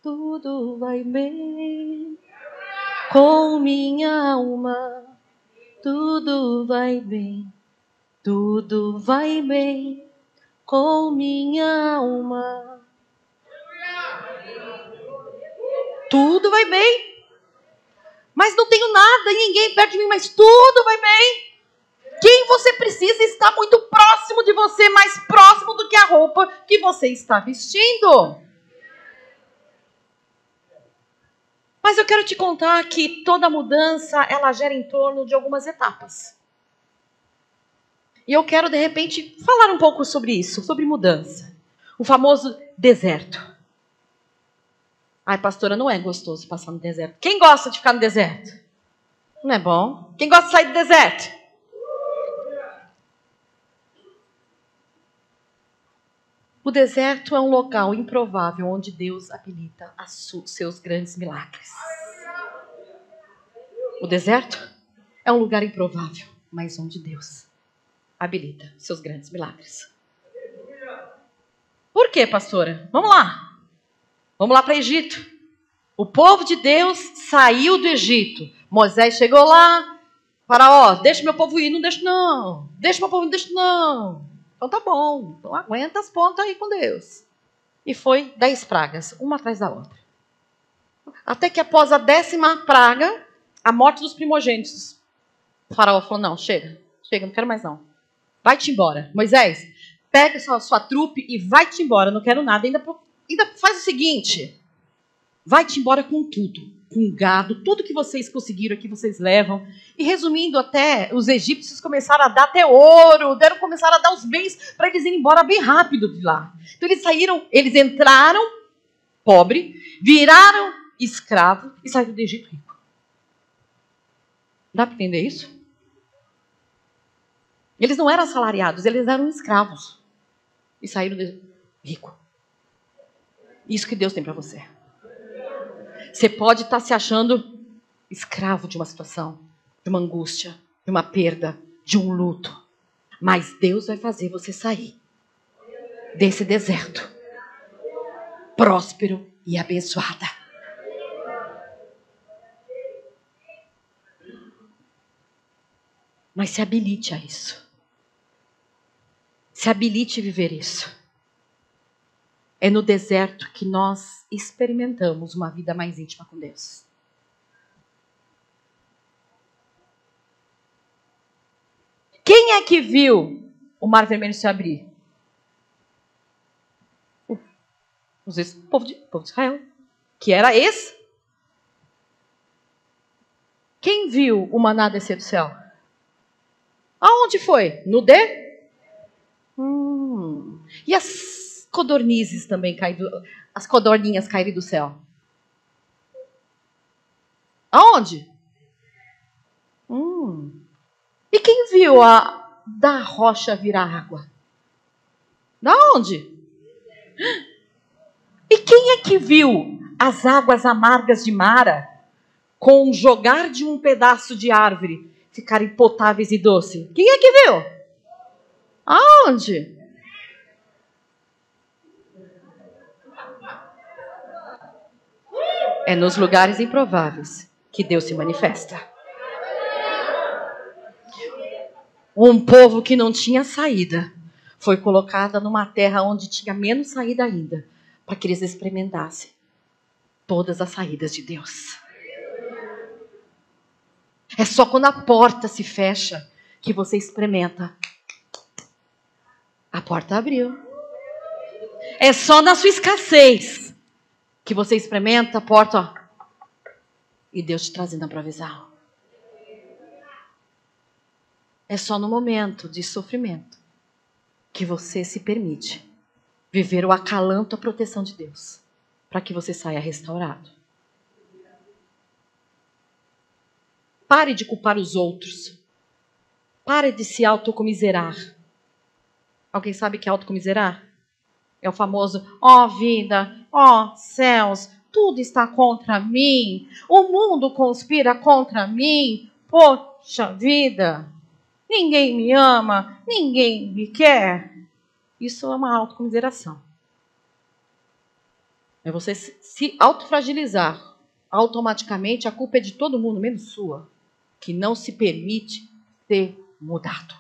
tudo vai bem com minha alma, tudo vai bem, tudo vai bem com minha alma. Tudo vai bem. Mas não tenho nada e ninguém perto de mim, mas tudo vai bem. Quem você precisa está muito próximo de você, mais próximo do que a roupa que você está vestindo. Mas eu quero te contar que toda mudança, ela gera em torno de algumas etapas. E eu quero, de repente, falar um pouco sobre isso, sobre mudança. O famoso deserto. Ai, pastora, não é gostoso passar no deserto. Quem gosta de ficar no deserto? Não é bom? Quem gosta de sair do deserto? O deserto é um local improvável onde Deus habilita seus grandes milagres. O deserto é um lugar improvável, mas onde Deus habilita seus grandes milagres. Por quê, pastora? Vamos lá. Vamos lá para o Egito. O povo de Deus saiu do Egito. Moisés chegou lá. Faraó, deixa meu povo ir. Não deixa não. Deixa meu povo ir, não deixa não. Então tá bom. Então aguenta as pontas aí com Deus. E foi 10 pragas, uma atrás da outra. Até que após a 10ª praga, a morte dos primogênitos. O faraó falou, não, chega, não quero mais não. Vai-te embora. Moisés, pega sua trupe e vai-te embora, não quero nada. Ainda faz o seguinte, vai-te embora com tudo, com gado, tudo que vocês conseguiram aqui, vocês levam. E resumindo até, os egípcios começaram a dar até ouro, começaram a dar os bens para eles irem embora bem rápido de lá. Então eles entraram pobre, viraram escravo e saíram do Egito rico. Dá para entender isso? Eles não eram assalariados, eles eram escravos. E saíram rico. Isso que Deus tem para você. Você pode estar se achando escravo de uma situação, de uma angústia, de uma perda, de um luto. Mas Deus vai fazer você sair desse deserto próspero e abençoada. Mas se habilite a isso. Se habilite a viver isso. É no deserto que nós experimentamos uma vida mais íntima com Deus. Quem é que viu o Mar Vermelho se abrir? O povo de Israel. Que era esse. Quem viu o maná descer do céu? Aonde foi? No E codornizes também caíram, as codorninhas caírem do céu? Aonde? E quem viu da rocha virar água? Da onde? E quem é que viu as águas amargas de Mara, com o jogar de um pedaço de árvore, ficarem potáveis e doces? Quem é que viu? Aonde? É nos lugares improváveis que Deus se manifesta. Um povo que não tinha saída foi colocado numa terra onde tinha menos saída ainda, para que eles experimentassem todas as saídas de Deus. É só quando a porta se fecha que você experimenta. A porta abriu. É só na sua escassez que você experimenta a porta, ó, e Deus te trazendo a provisão. É só no momento de sofrimento que você se permite viver o acalanto, a proteção de Deus, para que você saia restaurado. Pare de culpar os outros. Pare de se autocomiserar. Alguém sabe o que é autocomiserar? É o famoso, ó vida, ó céus, tudo está contra mim. O mundo conspira contra mim. Poxa vida, ninguém me ama, ninguém me quer. Isso é uma autocomiseração. É você se autofragilizar. Automaticamente a culpa é de todo mundo, menos sua, que não se permite ser mudado.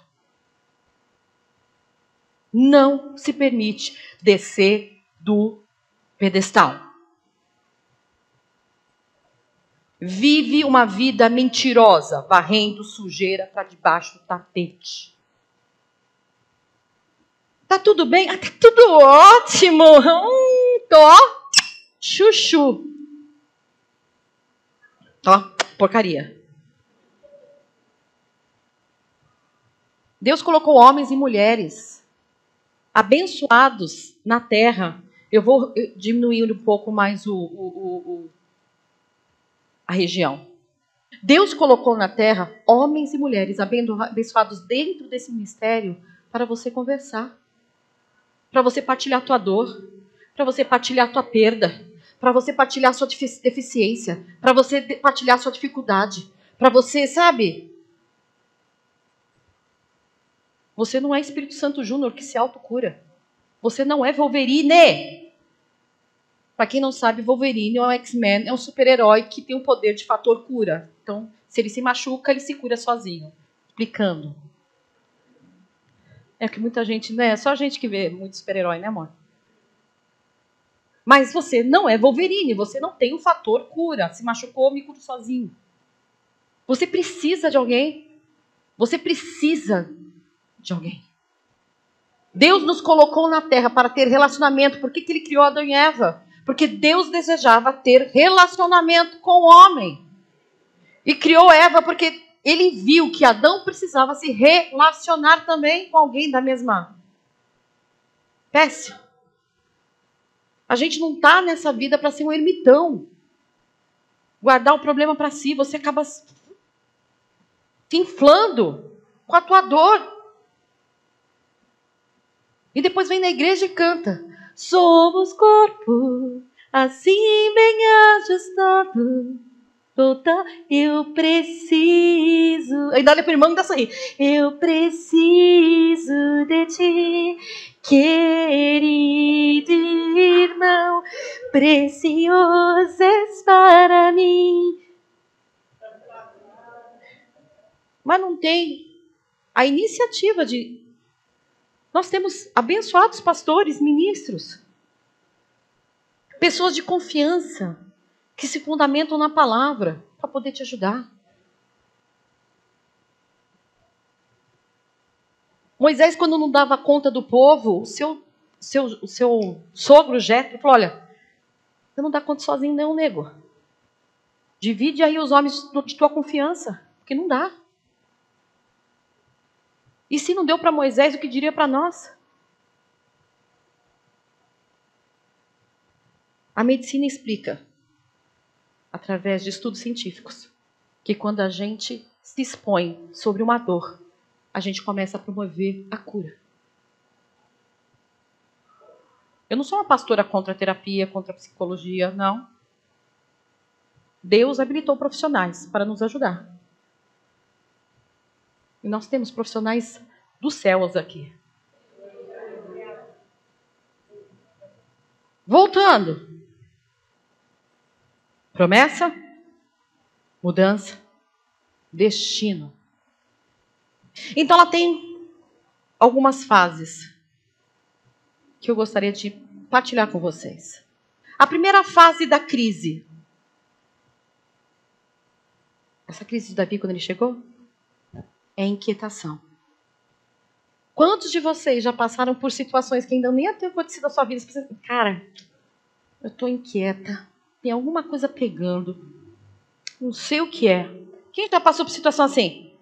Não se permite descer do pedestal. Vive uma vida mentirosa, varrendo sujeira para debaixo do tapete. Tá tudo bem? Tá tudo ótimo. Tô chuchu. Ó, porcaria. Deus colocou homens e mulheres abençoados na terra. Eu vou diminuir um pouco mais a região. Deus colocou na terra homens e mulheres abençoados dentro desse ministério para você conversar, para você partilhar a tua dor, para você partilhar a tua perda, para você partilhar a sua deficiência, para você partilhar a sua dificuldade, para você, sabe? Você não é Espírito Santo Júnior que se autocura. Você não é Wolverine. Para quem não sabe, Wolverine é um X-Men, é um super-herói que tem o poder de fator cura. Então, se ele se machuca, ele se cura sozinho. Explicando. É que muita gente, né? Só a gente que vê muito super-herói, né, amor? Mas você não é Wolverine, você não tem o fator cura. Se machucou, me curo sozinho. Você precisa de alguém. Você precisa de alguém. Deus nos colocou na terra para ter relacionamento. Por que ele criou Adão e Eva? Porque Deus desejava ter relacionamento com o homem. E criou Eva porque ele viu que Adão precisava se relacionar também com alguém da mesma espécie. A gente não está nessa vida para ser um ermitão. Guardar o problema para si. Você acaba se inflando com a tua dor. E depois vem na igreja e canta. Somos corpo, assim bem ajustado. Total, eu preciso. Ainda olha para o irmão e dá sorrir. Eu preciso de ti, querido irmão. Precioso és para mim. Mas não tem a iniciativa de... Nós temos abençoados pastores, ministros, pessoas de confiança que se fundamentam na palavra para poder te ajudar. Moisés, quando não dava conta do povo, o seu sogro Jetro falou: olha, você não dá conta sozinho, não, nego. Divide aí os homens de tua confiança, porque não dá. E se não deu para Moisés, o que diria para nós? A medicina explica, através de estudos científicos, que quando a gente se expõe sobre uma dor, a gente começa a promover a cura. Eu não sou uma pastora contra a terapia, contra a psicologia, não. Deus habilitou profissionais para nos ajudar. E nós temos profissionais dos céus aqui. Voltando. Promessa, mudança, destino. Então ela tem algumas fases que eu gostaria de partilhar com vocês. A primeira fase da crise. Essa crise de Davi, quando ele chegou, é inquietação. Quantos de vocês já passaram por situações que ainda nem até acontecido na sua vida? Você pensa, cara, eu estou inquieta. Tem alguma coisa pegando. Não sei o que é. Quem já passou por situação assim?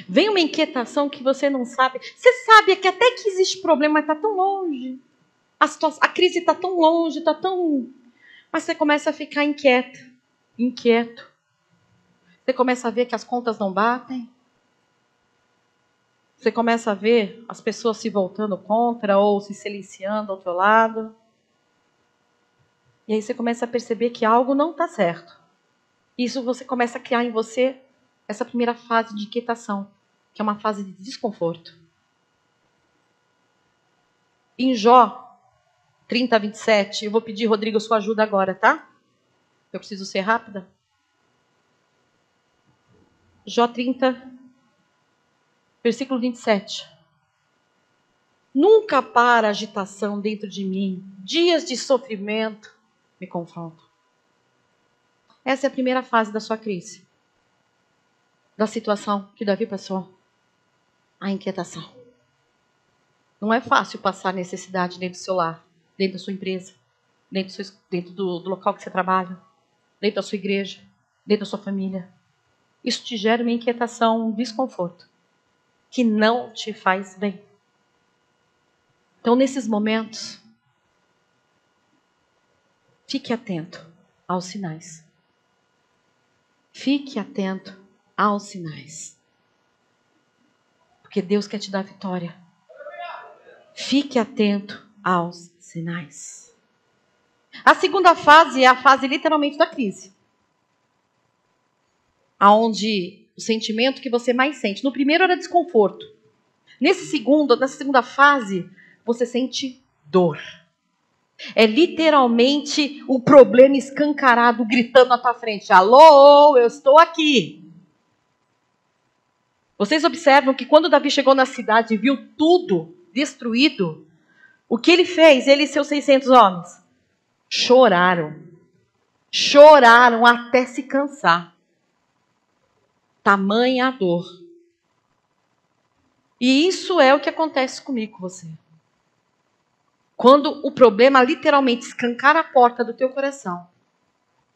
Vem uma inquietação que você não sabe. Você sabe que até que existe problema, mas está tão longe. A crise está tão longe, está tão... Mas você começa a ficar inquieto. Você começa a ver que as contas não batem. Você começa a ver as pessoas se voltando contra ou se silenciando ao teu lado. E aí você começa a perceber que algo não está certo. Isso você começa a criar em você essa primeira fase de inquietação, que é uma fase de desconforto. Em Jó 30, 27, eu vou pedir, Rodrigo, sua ajuda agora, tá? Eu preciso ser rápida. Jó 30, versículo 27. Nunca para a agitação dentro de mim. Dias de sofrimento me confrontam. Essa é a primeira fase da sua crise. Da situação que Davi passou. A inquietação. Não é fácil passar necessidade dentro do seu lar, dentro da sua empresa, dentro do local que você trabalha, dentro da sua igreja, dentro da sua família. Isso te gera uma inquietação, um desconforto, que não te faz bem. Então, nesses momentos, fique atento aos sinais. Fique atento aos sinais. Porque Deus quer te dar vitória. Fique atento aos sinais. A segunda fase é a fase literalmente da crise. Onde o sentimento que você mais sente. No primeiro era desconforto. Nessa segunda fase, você sente dor. É literalmente o problema escancarado gritando na tua frente. Alô, eu estou aqui. Vocês observam que quando Davi chegou na cidade e viu tudo destruído, o que ele fez? Ele e seus 600 homens choraram. Choraram até se cansar. Tamanha a dor. E isso é o que acontece comigo, com você. Quando o problema literalmente escancara a porta do teu coração,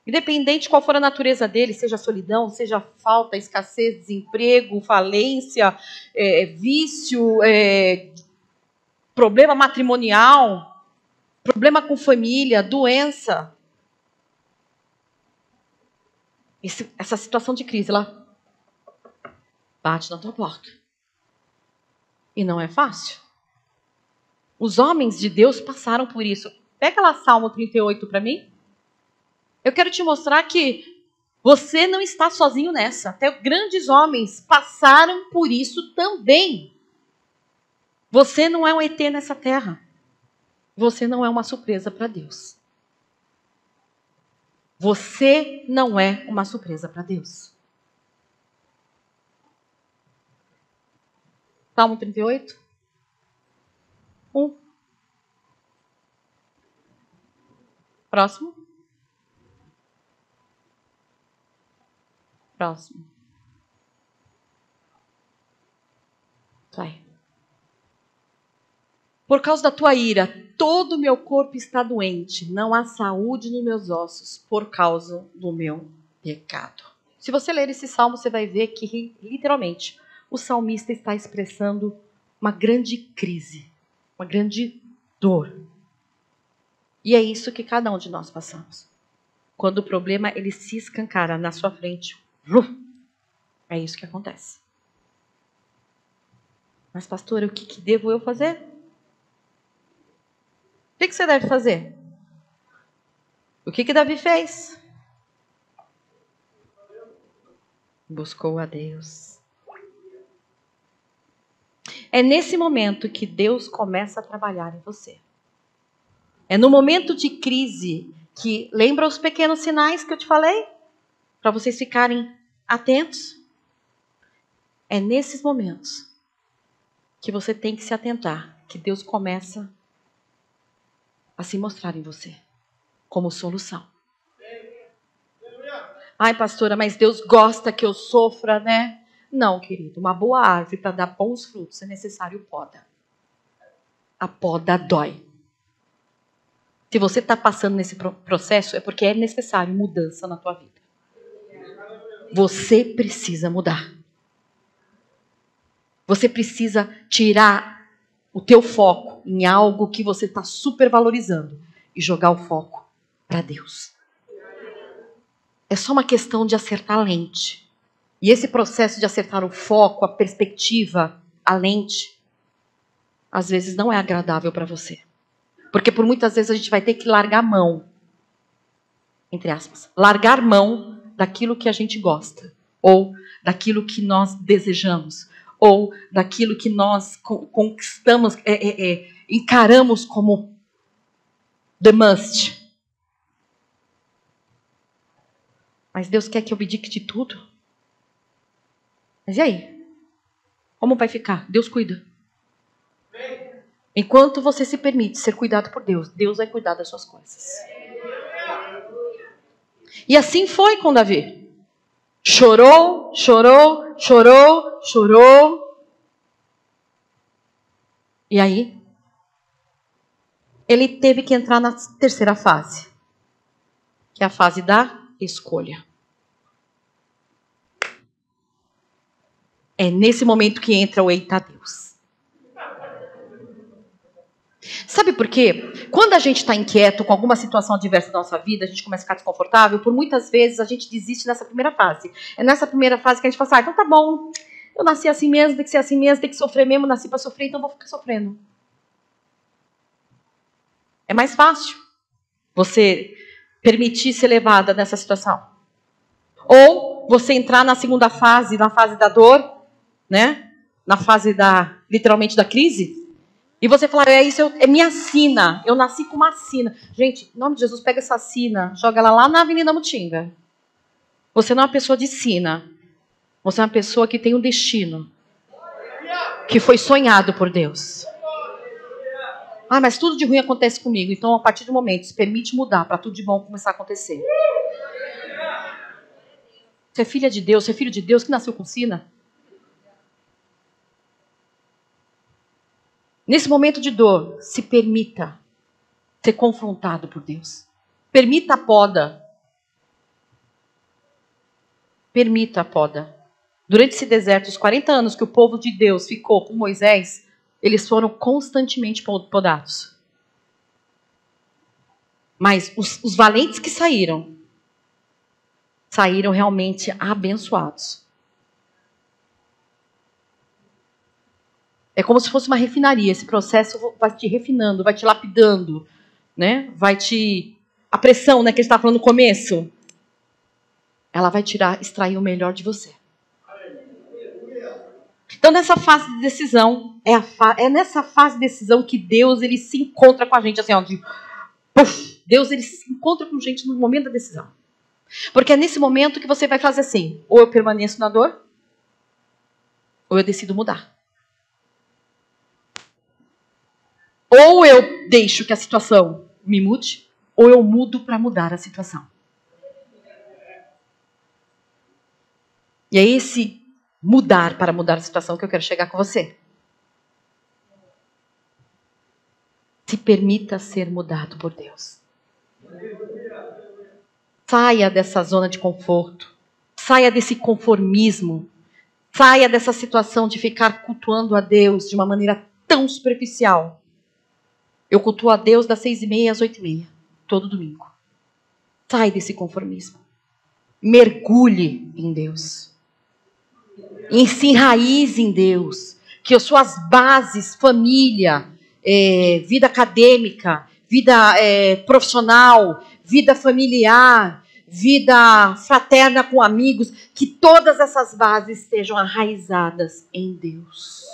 independente de qual for a natureza dele, seja solidão, seja falta, escassez, desemprego, falência, vício, problema matrimonial, problema com família, doença. Essa situação de crise, ela bate na tua porta. E não é fácil. Os homens de Deus passaram por isso. Pega lá Salmo 38 para mim. Eu quero te mostrar que você não está sozinho nessa. Até grandes homens passaram por isso também. Você não é um ET nessa terra. Você não é uma surpresa para Deus. Você não é uma surpresa para Deus. Salmo 38. 1. Próximo. Próximo. Vai. Por causa da tua ira, todo o meu corpo está doente. Não há saúde nos meus ossos por causa do meu pecado. Se você ler esse salmo, você vai ver que, literalmente, o salmista está expressando uma grande crise, uma grande dor. E é isso que cada um de nós passamos. Quando o problema ele se escancara na sua frente, é isso que acontece. Mas, pastora, o que devo eu fazer? O que você deve fazer? O que Davi fez? Buscou a Deus. É nesse momento que Deus começa a trabalhar em você. É no momento de crise que, lembra os pequenos sinais que eu te falei? Para vocês ficarem atentos. É nesses momentos que você tem que se atentar, que Deus começa a se mostrar em você como solução. Ai, pastora, mas Deus gosta que eu sofra, né? Não, querido. Uma boa árvore para dar bons frutos é necessário poda. A poda dói. Se você está passando nesse processo, é porque é necessário mudança na tua vida. Você precisa mudar. Você precisa tirar o teu foco em algo que você está supervalorizando e jogar o foco para Deus. É só uma questão de acertar a lente. E esse processo de acertar o foco, a perspectiva, a lente, às vezes não é agradável para você. Porque por muitas vezes a gente vai ter que largar mão, entre aspas, largar mão daquilo que a gente gosta, ou daquilo que nós desejamos, ou daquilo que nós conquistamos, encaramos como the must. Mas Deus quer que eu abdique de tudo? Mas e aí? Como vai ficar? Deus cuida. Enquanto você se permite ser cuidado por Deus, Deus vai cuidar das suas coisas. E assim foi com Davi. Chorou, chorou, chorou, chorou. E aí? Ele teve que entrar na terceira fase, que é a fase da escolha. É nesse momento que entra o eita Deus. Sabe por quê? Quando a gente está inquieto com alguma situação adversa da nossa vida, a gente começa a ficar desconfortável, por muitas vezes a gente desiste nessa primeira fase. É nessa primeira fase que a gente fala assim, então tá bom, eu nasci assim mesmo, tem que ser assim mesmo, tem que sofrer mesmo, nasci para sofrer, então vou ficar sofrendo. É mais fácil você permitir ser levada nessa situação. Ou você entrar na segunda fase, na fase da dor, né? Na fase literalmente da crise. E você falar, isso é minha sina. Eu nasci com uma sina. Gente, em nome de Jesus, pega essa sina, joga ela lá na Avenida Mutinga. Você não é uma pessoa de sina. Você é uma pessoa que tem um destino. Que foi sonhado por Deus. Ah, mas tudo de ruim acontece comigo. Então, a partir do momento, se permite mudar para tudo de bom começar a acontecer. Você é filha de Deus, você é filho de Deus que nasceu com sina. Nesse momento de dor, se permita ser confrontado por Deus. Permita a poda. Permita a poda. Durante esse deserto, os 40 anos que o povo de Deus ficou com Moisés, eles foram constantemente podados. Mas os valentes que saíram realmente abençoados. É como se fosse uma refinaria. Esse processo vai te refinando, vai te lapidando, né? A pressão, né, que a gente estava falando no começo, ela vai extrair o melhor de você. Então, nessa fase de decisão, é nessa fase de decisão que Deus ele se encontra com a gente, assim, ó, Deus ele se encontra com a gente no momento da decisão. Porque é nesse momento que você vai fazer assim, ou eu permaneço na dor, ou eu decido mudar. Ou eu deixo que a situação me mude, ou eu mudo para mudar a situação. E é esse mudar para mudar a situação que eu quero chegar com você. Se permita ser mudado por Deus. Saia dessa zona de conforto. Saia desse conformismo. Saia dessa situação de ficar cultuando a Deus de uma maneira tão superficial. Eu cultuo a Deus das 6h30 às 8h30.
todo domingo. Sai desse conformismo. Mergulhe em Deus. E se enraize em Deus. Que as suas bases, família, vida acadêmica, vida profissional, vida familiar, vida fraterna com amigos, que todas essas bases estejam arraizadas em Deus.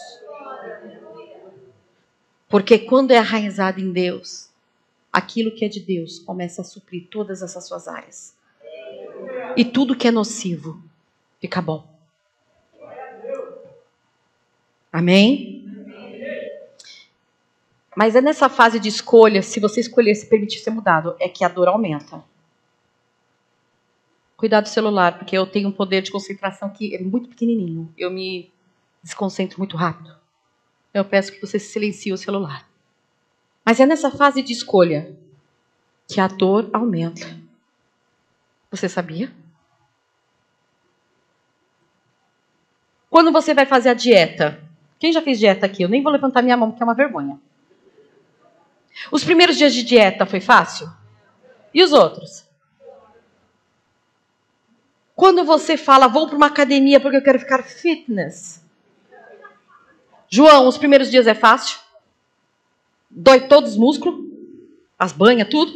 Porque quando é arraizado em Deus, aquilo que é de Deus começa a suprir todas essas suas áreas. E tudo que é nocivo fica bom. Amém? Mas é nessa fase de escolha, se você escolher se permitir ser mudado, é que a dor aumenta. Cuidado do celular, porque eu tenho um poder de concentração que é muito pequenininho. Eu me desconcentro muito rápido. Eu peço que você silencie o celular. Mas é nessa fase de escolha que a dor aumenta. Você sabia? Quando você vai fazer a dieta? Quem já fez dieta aqui? Eu nem vou levantar minha mão porque é uma vergonha. Os primeiros dias de dieta foi fácil? E os outros? Quando você fala, vou para uma academia porque eu quero ficar fitness. João, os primeiros dias é fácil? Dói todos os músculos? As banhas, tudo?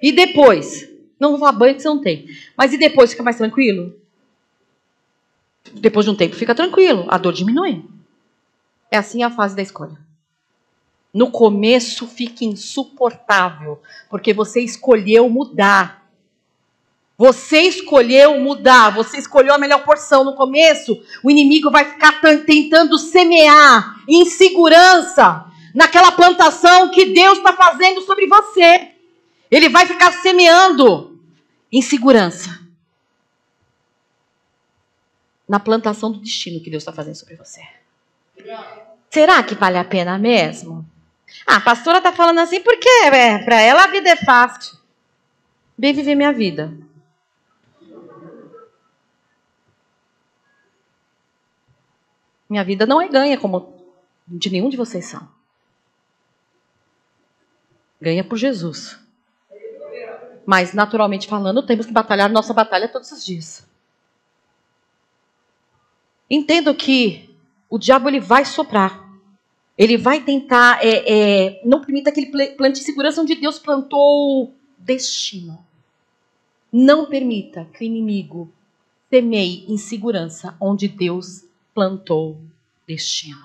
E depois? Não vou falar banho que você não tem. Mas e depois fica mais tranquilo? Depois de um tempo fica tranquilo. A dor diminui. É assim a fase da escolha. No começo fica insuportável. Porque você escolheu mudar. Você escolheu mudar, você escolheu a melhor porção. No começo, o inimigo vai ficar tentando semear insegurança naquela plantação que Deus está fazendo sobre você. Ele vai ficar semeando insegurança na plantação do destino que Deus está fazendo sobre você. Será que vale a pena mesmo? A pastora está falando assim porque para ela a vida é fácil. Bem viver minha vida. Minha vida não é ganha como de nenhum de vocês são. Ganha por Jesus. Mas, naturalmente falando, temos que batalhar nossa batalha todos os dias. Entendo que o diabo ele vai soprar. Ele vai tentar... não permita que ele plante segurança onde Deus plantou destino. Não permita que o inimigo semeie insegurança onde Deus plantou destino.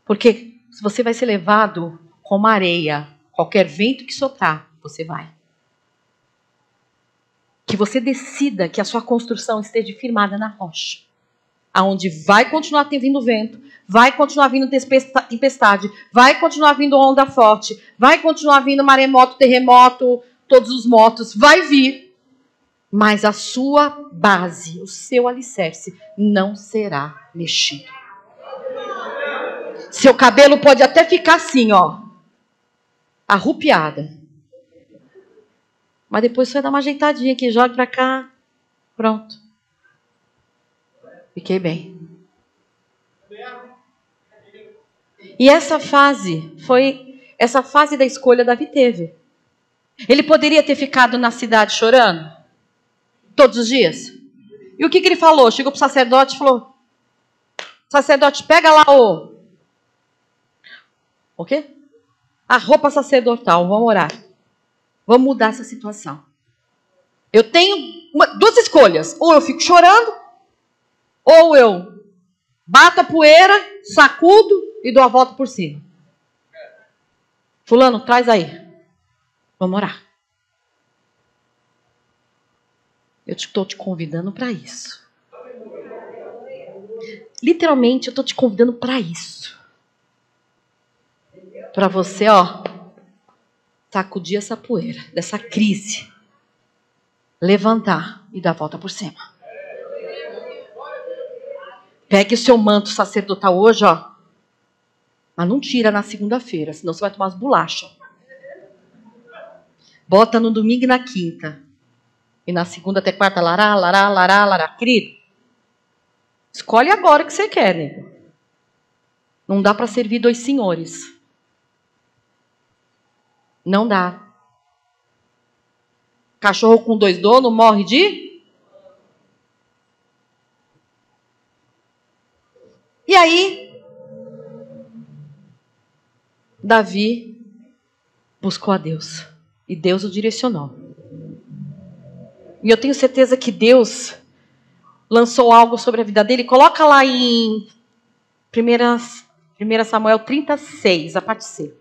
Porque se você vai ser levado como areia, qualquer vento que soprar, você vai. Que você decida que a sua construção esteja firmada na rocha. Aonde vai continuar vindo vento, vai continuar vindo tempestade, vai continuar vindo onda forte, vai continuar vindo maremoto, terremoto, todos os motos, vai vir. Mas a sua base, o seu alicerce, não será mexido. Seu cabelo pode até ficar assim, ó, arrupiada. Mas depois você vai dar uma ajeitadinha aqui, joga pra cá, pronto. Fiquei bem. E essa fase da escolha Davi teve. Ele poderia ter ficado na cidade chorando todos os dias. E o que ele falou? Chegou para o sacerdote e falou: sacerdote, pega lá o quê? A roupa sacerdotal, vamos orar. Vamos mudar essa situação. Eu tenho duas escolhas. Ou eu fico chorando, ou eu bato a poeira, sacudo e dou a volta por cima. Fulano, traz aí. Vamos orar. Eu estou te convidando para isso. Literalmente, eu estou te convidando para isso. Para você, ó, sacudir essa poeira, dessa crise. Levantar e dar a volta por cima. Pegue o seu manto sacerdotal hoje, ó. Mas não tira na segunda-feira, senão você vai tomar as bolachas. Bota no domingo e na quinta. E na segunda até quarta, lará, lará, lará, lará. Querido, escolhe agora o que você quer, nego. Não dá para servir dois senhores. Não dá. Cachorro com 2 donos morre de... E aí, Davi buscou a Deus. E Deus o direcionou. E eu tenho certeza que Deus lançou algo sobre a vida dele. Coloca lá em 1 Samuel 36, a parte C.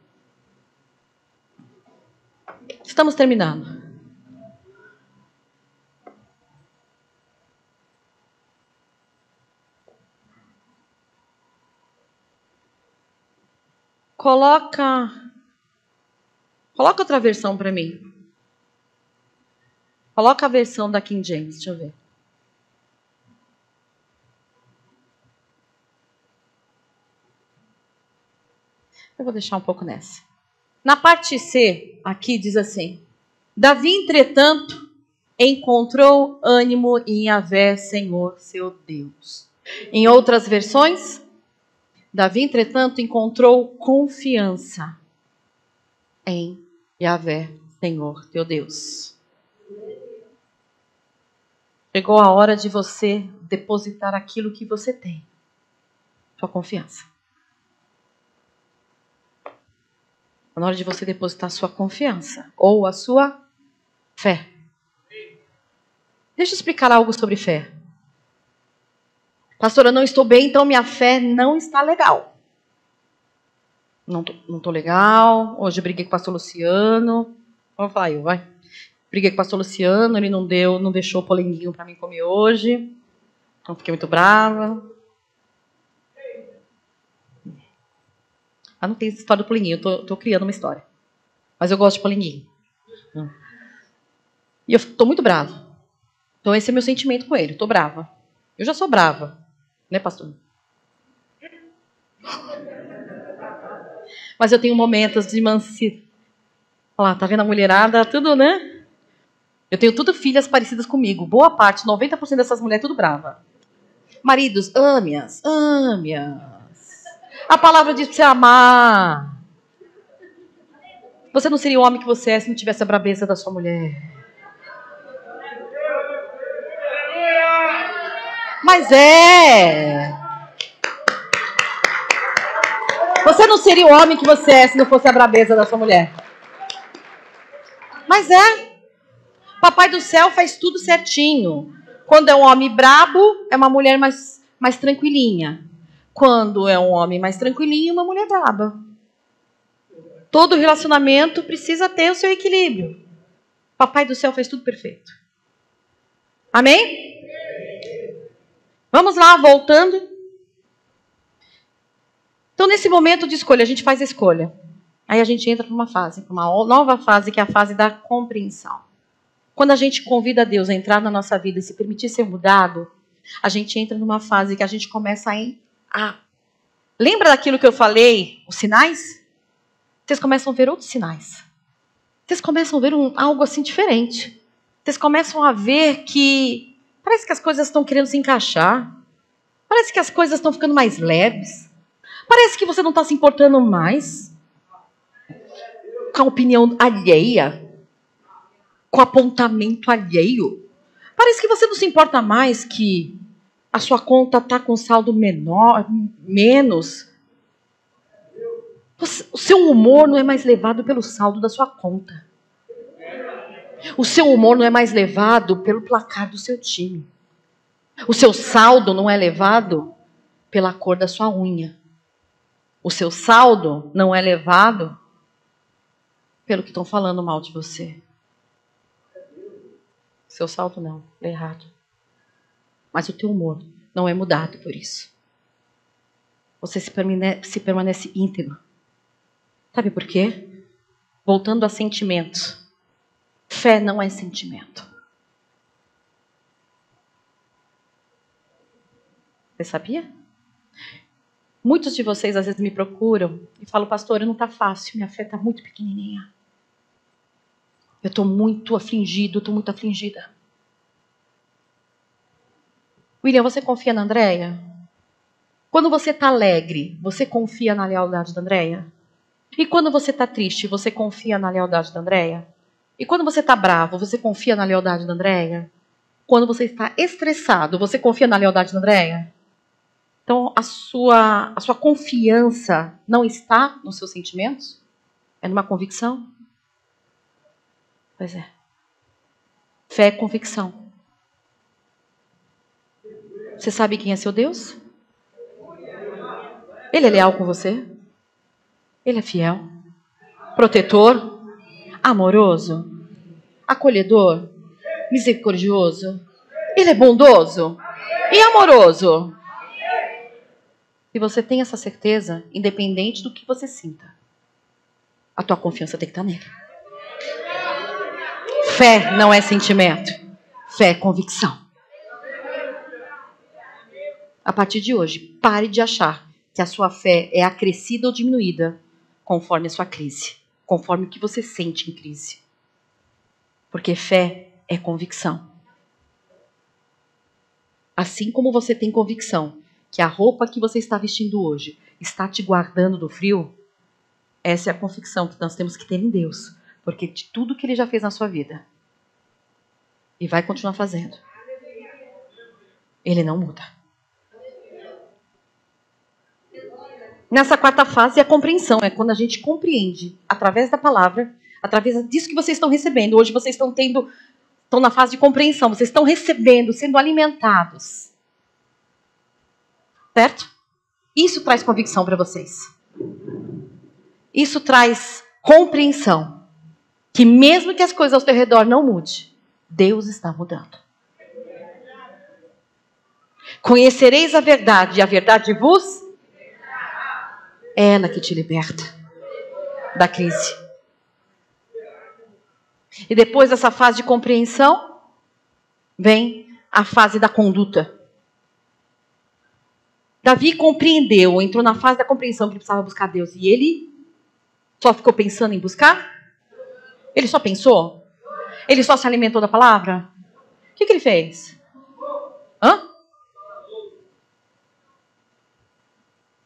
Estamos terminando. Coloca outra versão para mim. Coloca a versão da King James, deixa eu ver. Eu vou deixar um pouco nessa. Na parte C, aqui diz assim: Davi, entretanto, encontrou ânimo em Yahvé, Senhor, seu Deus. Em outras versões, Davi, entretanto, encontrou confiança em Yahvé, Senhor, teu Deus. Chegou a hora de você depositar aquilo que você tem. Sua confiança. Na hora de você depositar a sua confiança ou a sua fé. Deixa eu explicar algo sobre fé. Pastora, eu não estou bem, então minha fé não está legal. Não estou legal. Hoje eu briguei com o pastor Luciano. Vamos falar eu, vai. Briguei com o pastor Luciano, ele não deixou o polenguinho para mim comer hoje. Então fiquei muito brava. Ah, não tem essa história do polenguinho, eu tô criando uma história. Mas eu gosto de polenguinho. E eu estou muito brava. Então esse é meu sentimento com ele, estou brava. Eu já sou brava, né, pastor? Mas eu tenho momentos de mansidão. Olha lá, tá vendo a mulherada? Tudo, né? Eu tenho tudo filhas parecidas comigo. Boa parte, 90% dessas mulheres, tudo brava. Maridos, ame-as, ame-as. A palavra diz para você amar. Você não seria o homem que você é se não tivesse a brabeza da sua mulher. Mas é. Você não seria o homem que você é se não fosse a brabeza da sua mulher. Mas é. Papai do céu faz tudo certinho. Quando é um homem brabo, é uma mulher mais tranquilinha. Quando é um homem mais tranquilinho, uma mulher braba. Todo relacionamento precisa ter o seu equilíbrio. Papai do céu faz tudo perfeito. Amém? Vamos lá, voltando. Então, nesse momento de escolha, a gente faz a escolha. Aí a gente entra para uma nova fase, que é a fase da compreensão. Quando a gente convida Deus a entrar na nossa vida e se permitir ser mudado, a gente entra numa fase que a gente começa a... Lembra daquilo que eu falei? Os sinais? Vocês começam a ver outros sinais. Vocês começam a ver algo assim diferente. Vocês começam a ver que parece que as coisas estão querendo se encaixar. Parece que as coisas estão ficando mais leves. Parece que você não está se importando mais com a opinião alheia. Com o apontamento alheio. Parece que você não se importa mais que a sua conta está com saldo menos. O seu humor não é mais levado pelo saldo da sua conta. O seu humor não é mais levado pelo placar do seu time. O seu saldo não é levado pela cor da sua unha. O seu saldo não é levado pelo que estão falando mal de você. Seu saldo não, é errado. Mas o teu humor não é mudado por isso. Você se permanece íntegro. Sabe por quê? Voltando a sentimentos. Fé não é sentimento. Você sabia? Muitos de vocês às vezes me procuram e falam, pastor, não está fácil, minha fé está muito pequenininha. Eu estou muito afligido, estou muito afligida. William, você confia na Andréia? Quando você está alegre, você confia na lealdade da Andréia? E quando você está triste, você confia na lealdade da Andréia? E quando você está bravo, você confia na lealdade da Andréia? Quando você está estressado, você confia na lealdade da Andréia? Então, a sua confiança não está nos seus sentimentos? É numa convicção? Pois é. Fé é convicção. Você sabe quem é seu Deus? Ele é leal com você? Ele é fiel? Protetor? Amoroso? Acolhedor? Misericordioso? Ele é bondoso e amoroso. Se você tem essa certeza, independente do que você sinta, a tua confiança tem que estar nele. Fé não é sentimento. Fé é convicção. A partir de hoje, pare de achar que a sua fé é acrescida ou diminuída conforme a sua crise, conforme o que você sente em crise. Porque fé é convicção. Assim como você tem convicção que a roupa que você está vestindo hoje está te guardando do frio, essa é a convicção que nós temos que ter em Deus. Porque de tudo que Ele já fez na sua vida, e vai continuar fazendo, Ele não muda. Nessa quarta fase é a compreensão. É quando a gente compreende, através da palavra, através disso que vocês estão recebendo. Hoje vocês estão na fase de compreensão. Vocês estão recebendo, sendo alimentados. Certo? Isso traz convicção para vocês. Isso traz compreensão. Que mesmo que as coisas ao seu redor não mudem, Deus está mudando. Conhecereis a verdade, e a verdade vos... É ela que te liberta da crise. E depois dessa fase de compreensão, vem a fase da conduta. Davi compreendeu, entrou na fase da compreensão que ele precisava buscar Deus. E ele só ficou pensando em buscar? Ele só pensou? Ele só se alimentou da palavra? O que ele fez?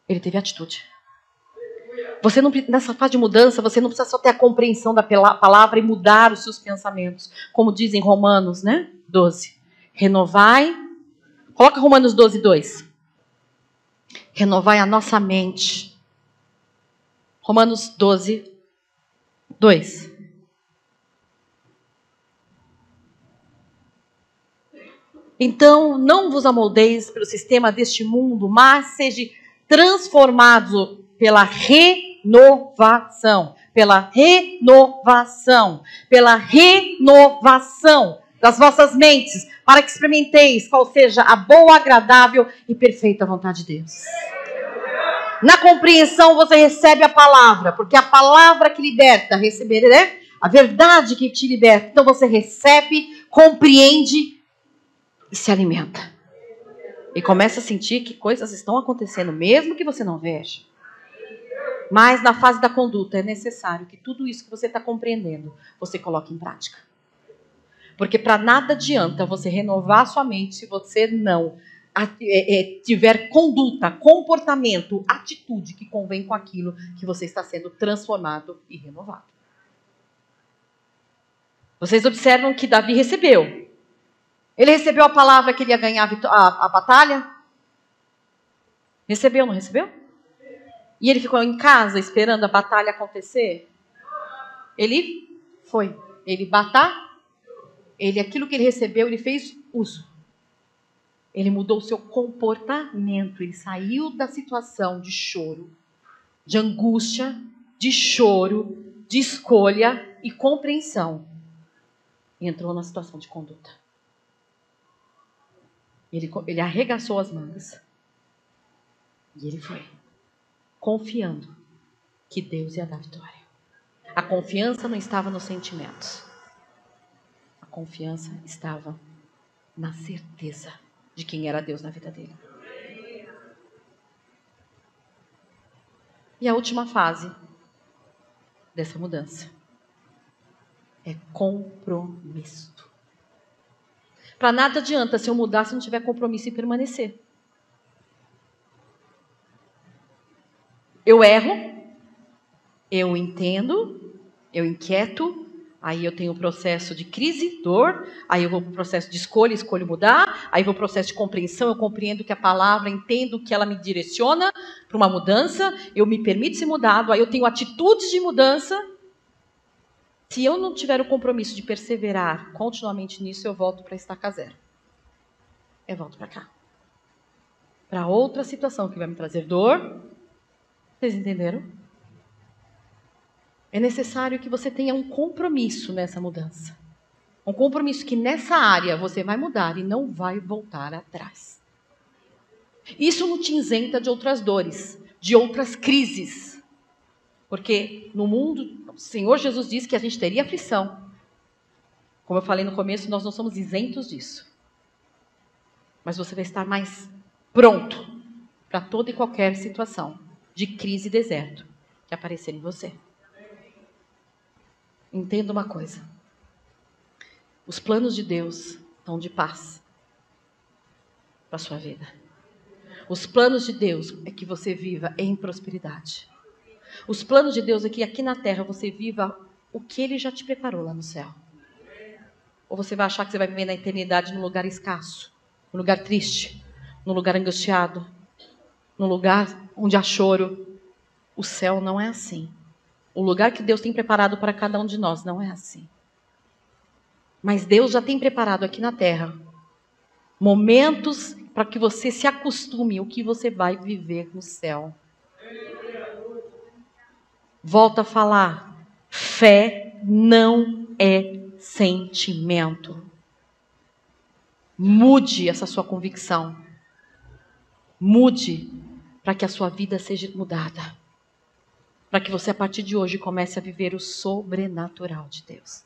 Ele teve atitude. Você não, nessa fase de mudança, você não precisa só ter a compreensão da palavra e mudar os seus pensamentos. Como diz em Romanos, 12. Renovai. Coloca Romanos 12, 2. Renovai a nossa mente. Romanos 12, 2. Então, não vos amoldeis pelo sistema deste mundo, mas sejam transformados pela renovação das vossas mentes, para que experimenteis qual seja a boa, agradável e perfeita vontade de Deus. Na compreensão você recebe a palavra, porque a palavra que liberta, receber, a verdade que te liberta. Então você recebe, compreende e se alimenta. E começa a sentir que coisas estão acontecendo, mesmo que você não veja. Mas na fase da conduta é necessário que tudo isso que você está compreendendo, você coloque em prática. Porque para nada adianta você renovar a sua mente se você não tiver conduta, comportamento, atitude que convém com aquilo que você está sendo transformado e renovado. Vocês observam que Davi recebeu. Ele recebeu a palavra que ele ia ganhar a batalha? Recebeu, não recebeu? E ele ficou em casa esperando a batalha acontecer? Ele foi. Aquilo que ele recebeu, ele fez uso. Ele mudou o seu comportamento. Ele saiu da situação de choro, de angústia, de choro, de escolha e compreensão. E entrou na situação de conduta. Ele arregaçou as mangas. E ele foi. Confiando que Deus ia dar vitória. A confiança não estava nos sentimentos. A confiança estava na certeza de quem era Deus na vida dele. E a última fase dessa mudança é compromisso. Para nada adianta se eu mudar se não tiver compromisso em permanecer. Eu erro, Eu entendo, eu inquieto, aí eu tenho o processo de crise, dor, aí eu vou para o processo de escolha, escolho mudar, aí eu vou para o processo de compreensão, eu compreendo que a palavra, entendo que ela me direciona para uma mudança, eu me permito ser mudado, aí eu tenho atitudes de mudança. Se eu não tiver o compromisso de perseverar continuamente nisso, eu volto para estaca zero. Eu volto para cá. Para outra situação que vai me trazer dor. Vocês entenderam? É necessário que você tenha um compromisso nessa mudança. Um compromisso que nessa área você vai mudar e não vai voltar atrás. Isso não te isenta de outras dores, de outras crises. Porque no mundo, o Senhor Jesus disse que a gente teria aflição. Como eu falei no começo, nós não somos isentos disso. Mas você vai estar mais pronto para toda e qualquer situação de crise e deserto que aparecer em você. Entenda uma coisa. Os planos de Deus são de paz para a sua vida. Os planos de Deus é que você viva em prosperidade. Os planos de Deus é que aqui na terra você viva o que Ele já te preparou lá no céu. Ou você vai achar que você vai viver na eternidade num lugar escasso, num lugar triste, num lugar angustiado, num lugar onde há choro. O céu não é assim. O lugar que Deus tem preparado para cada um de nós não é assim. Mas Deus já tem preparado aqui na terra momentos para que você se acostume o que você vai viver no céu. Volto a falar, fé não é sentimento. Mude essa sua convicção. Mude para que a sua vida seja mudada. Para que você, a partir de hoje, comece a viver o sobrenatural de Deus.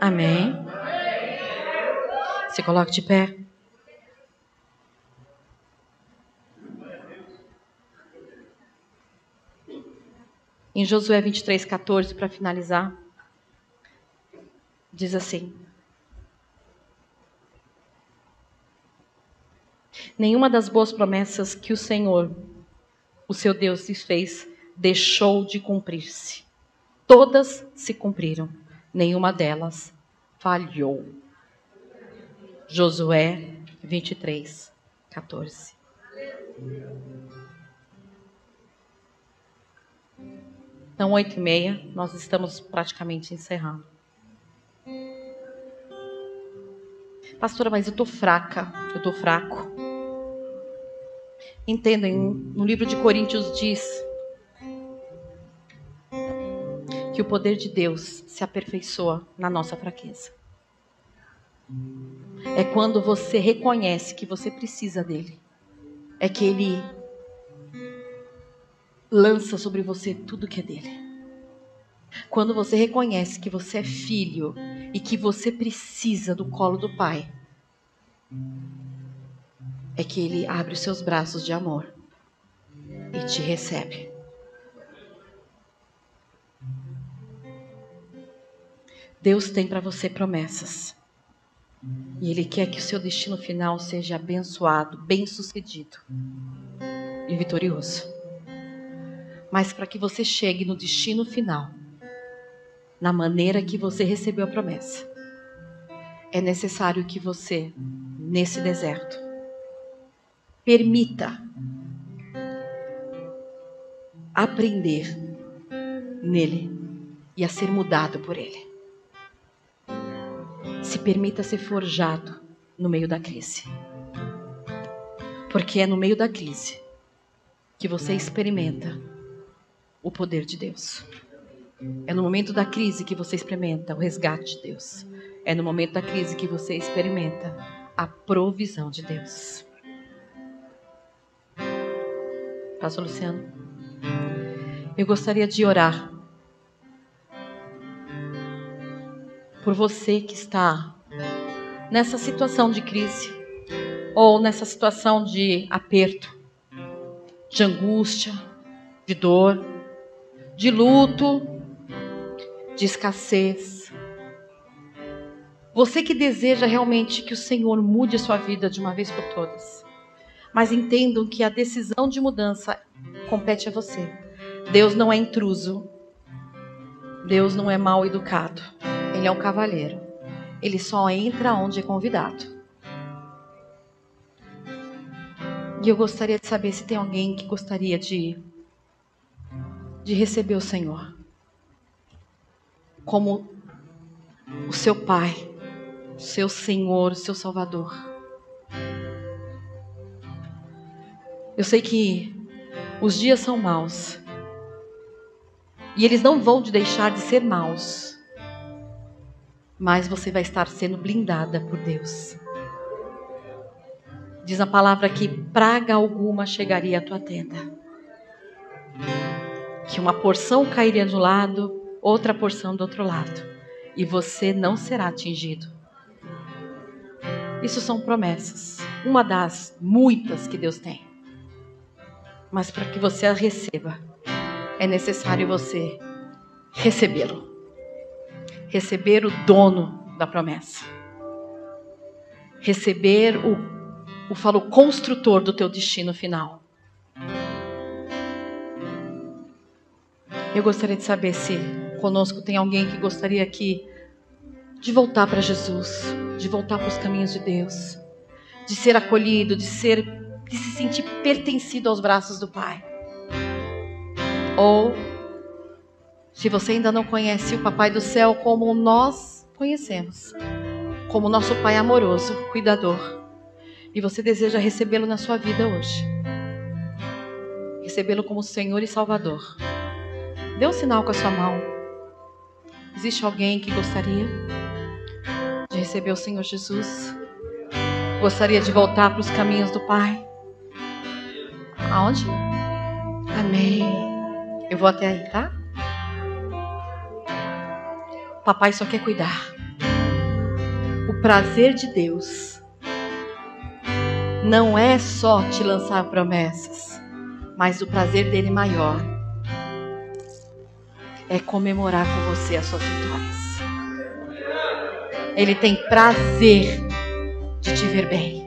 Amém? Se coloque de pé. Em Josué 23:14, para finalizar, diz assim: nenhuma das boas promessas que o Senhor, o seu Deus, lhes fez, deixou de cumprir-se. Todas se cumpriram, nenhuma delas falhou. Josué 23:14. Então, 8h30, nós estamos praticamente encerrando. Pastora, mas eu estou fraca, eu estou fraco. Entendem, no livro de Coríntios diz que o poder de Deus se aperfeiçoa na nossa fraqueza. É quando você reconhece que você precisa dele. É que ele lança sobre você tudo que é dele. Quando você reconhece que você é filho e que você precisa do colo do Pai, é que ele abre os seus braços de amor e te recebe. Deus tem para você promessas. E Ele quer que o seu destino final seja abençoado, bem-sucedido e vitorioso. Mas para que você chegue no destino final, na maneira que você recebeu a promessa, é necessário que você, nesse deserto, permita aprender nele e a ser mudado por ele. Se permita ser forjado no meio da crise. Porque é no meio da crise que você experimenta o poder de Deus. É no momento da crise que você experimenta o resgate de Deus. É no momento da crise que você experimenta a provisão de Deus. Pastor Luciano, eu gostaria de orar por você que está nessa situação de crise ou nessa situação de aperto, de angústia, de dor, de luto, de escassez. Você que deseja realmente que o Senhor mude a sua vida de uma vez por todas. Mas entendam que a decisão de mudança compete a você. Deus não é intruso. Deus não é mal educado. Ele é um cavalheiro. Ele só entra onde é convidado. E eu gostaria de saber se tem alguém que gostaria de receber o Senhor como o seu Pai, o seu Senhor, o seu Salvador. Eu sei que os dias são maus. E eles não vão te deixar de ser maus. Mas você vai estar sendo blindada por Deus. Diz a palavra que praga alguma chegaria à tua tenda. Que uma porção cairia de um lado, outra porção do outro lado. E você não será atingido. Isso são promessas. Uma das muitas que Deus tem. Mas para que você a receba, é necessário você recebê-lo. Receber o dono da promessa. Receber o construtor do teu destino final. Eu gostaria de saber se conosco tem alguém que gostaria aqui de voltar para Jesus, de voltar para os caminhos de Deus, de ser acolhido, de se sentir pertencido aos braços do Pai. Ou, se você ainda não conhece o Papai do Céu como nós conhecemos, como nosso Pai amoroso, cuidador, e você deseja recebê-lo na sua vida hoje, recebê-lo como Senhor e Salvador, dê um sinal com a sua mão. Existe alguém que gostaria de receber o Senhor Jesus? Gostaria de voltar para os caminhos do Pai? Aonde? Amém. Eu vou até aí, tá? Papai só quer cuidar. O prazer de Deus não é só te lançar promessas, mas o prazer dele maior é comemorar com você as suas vitórias. Ele tem prazer de te ver bem.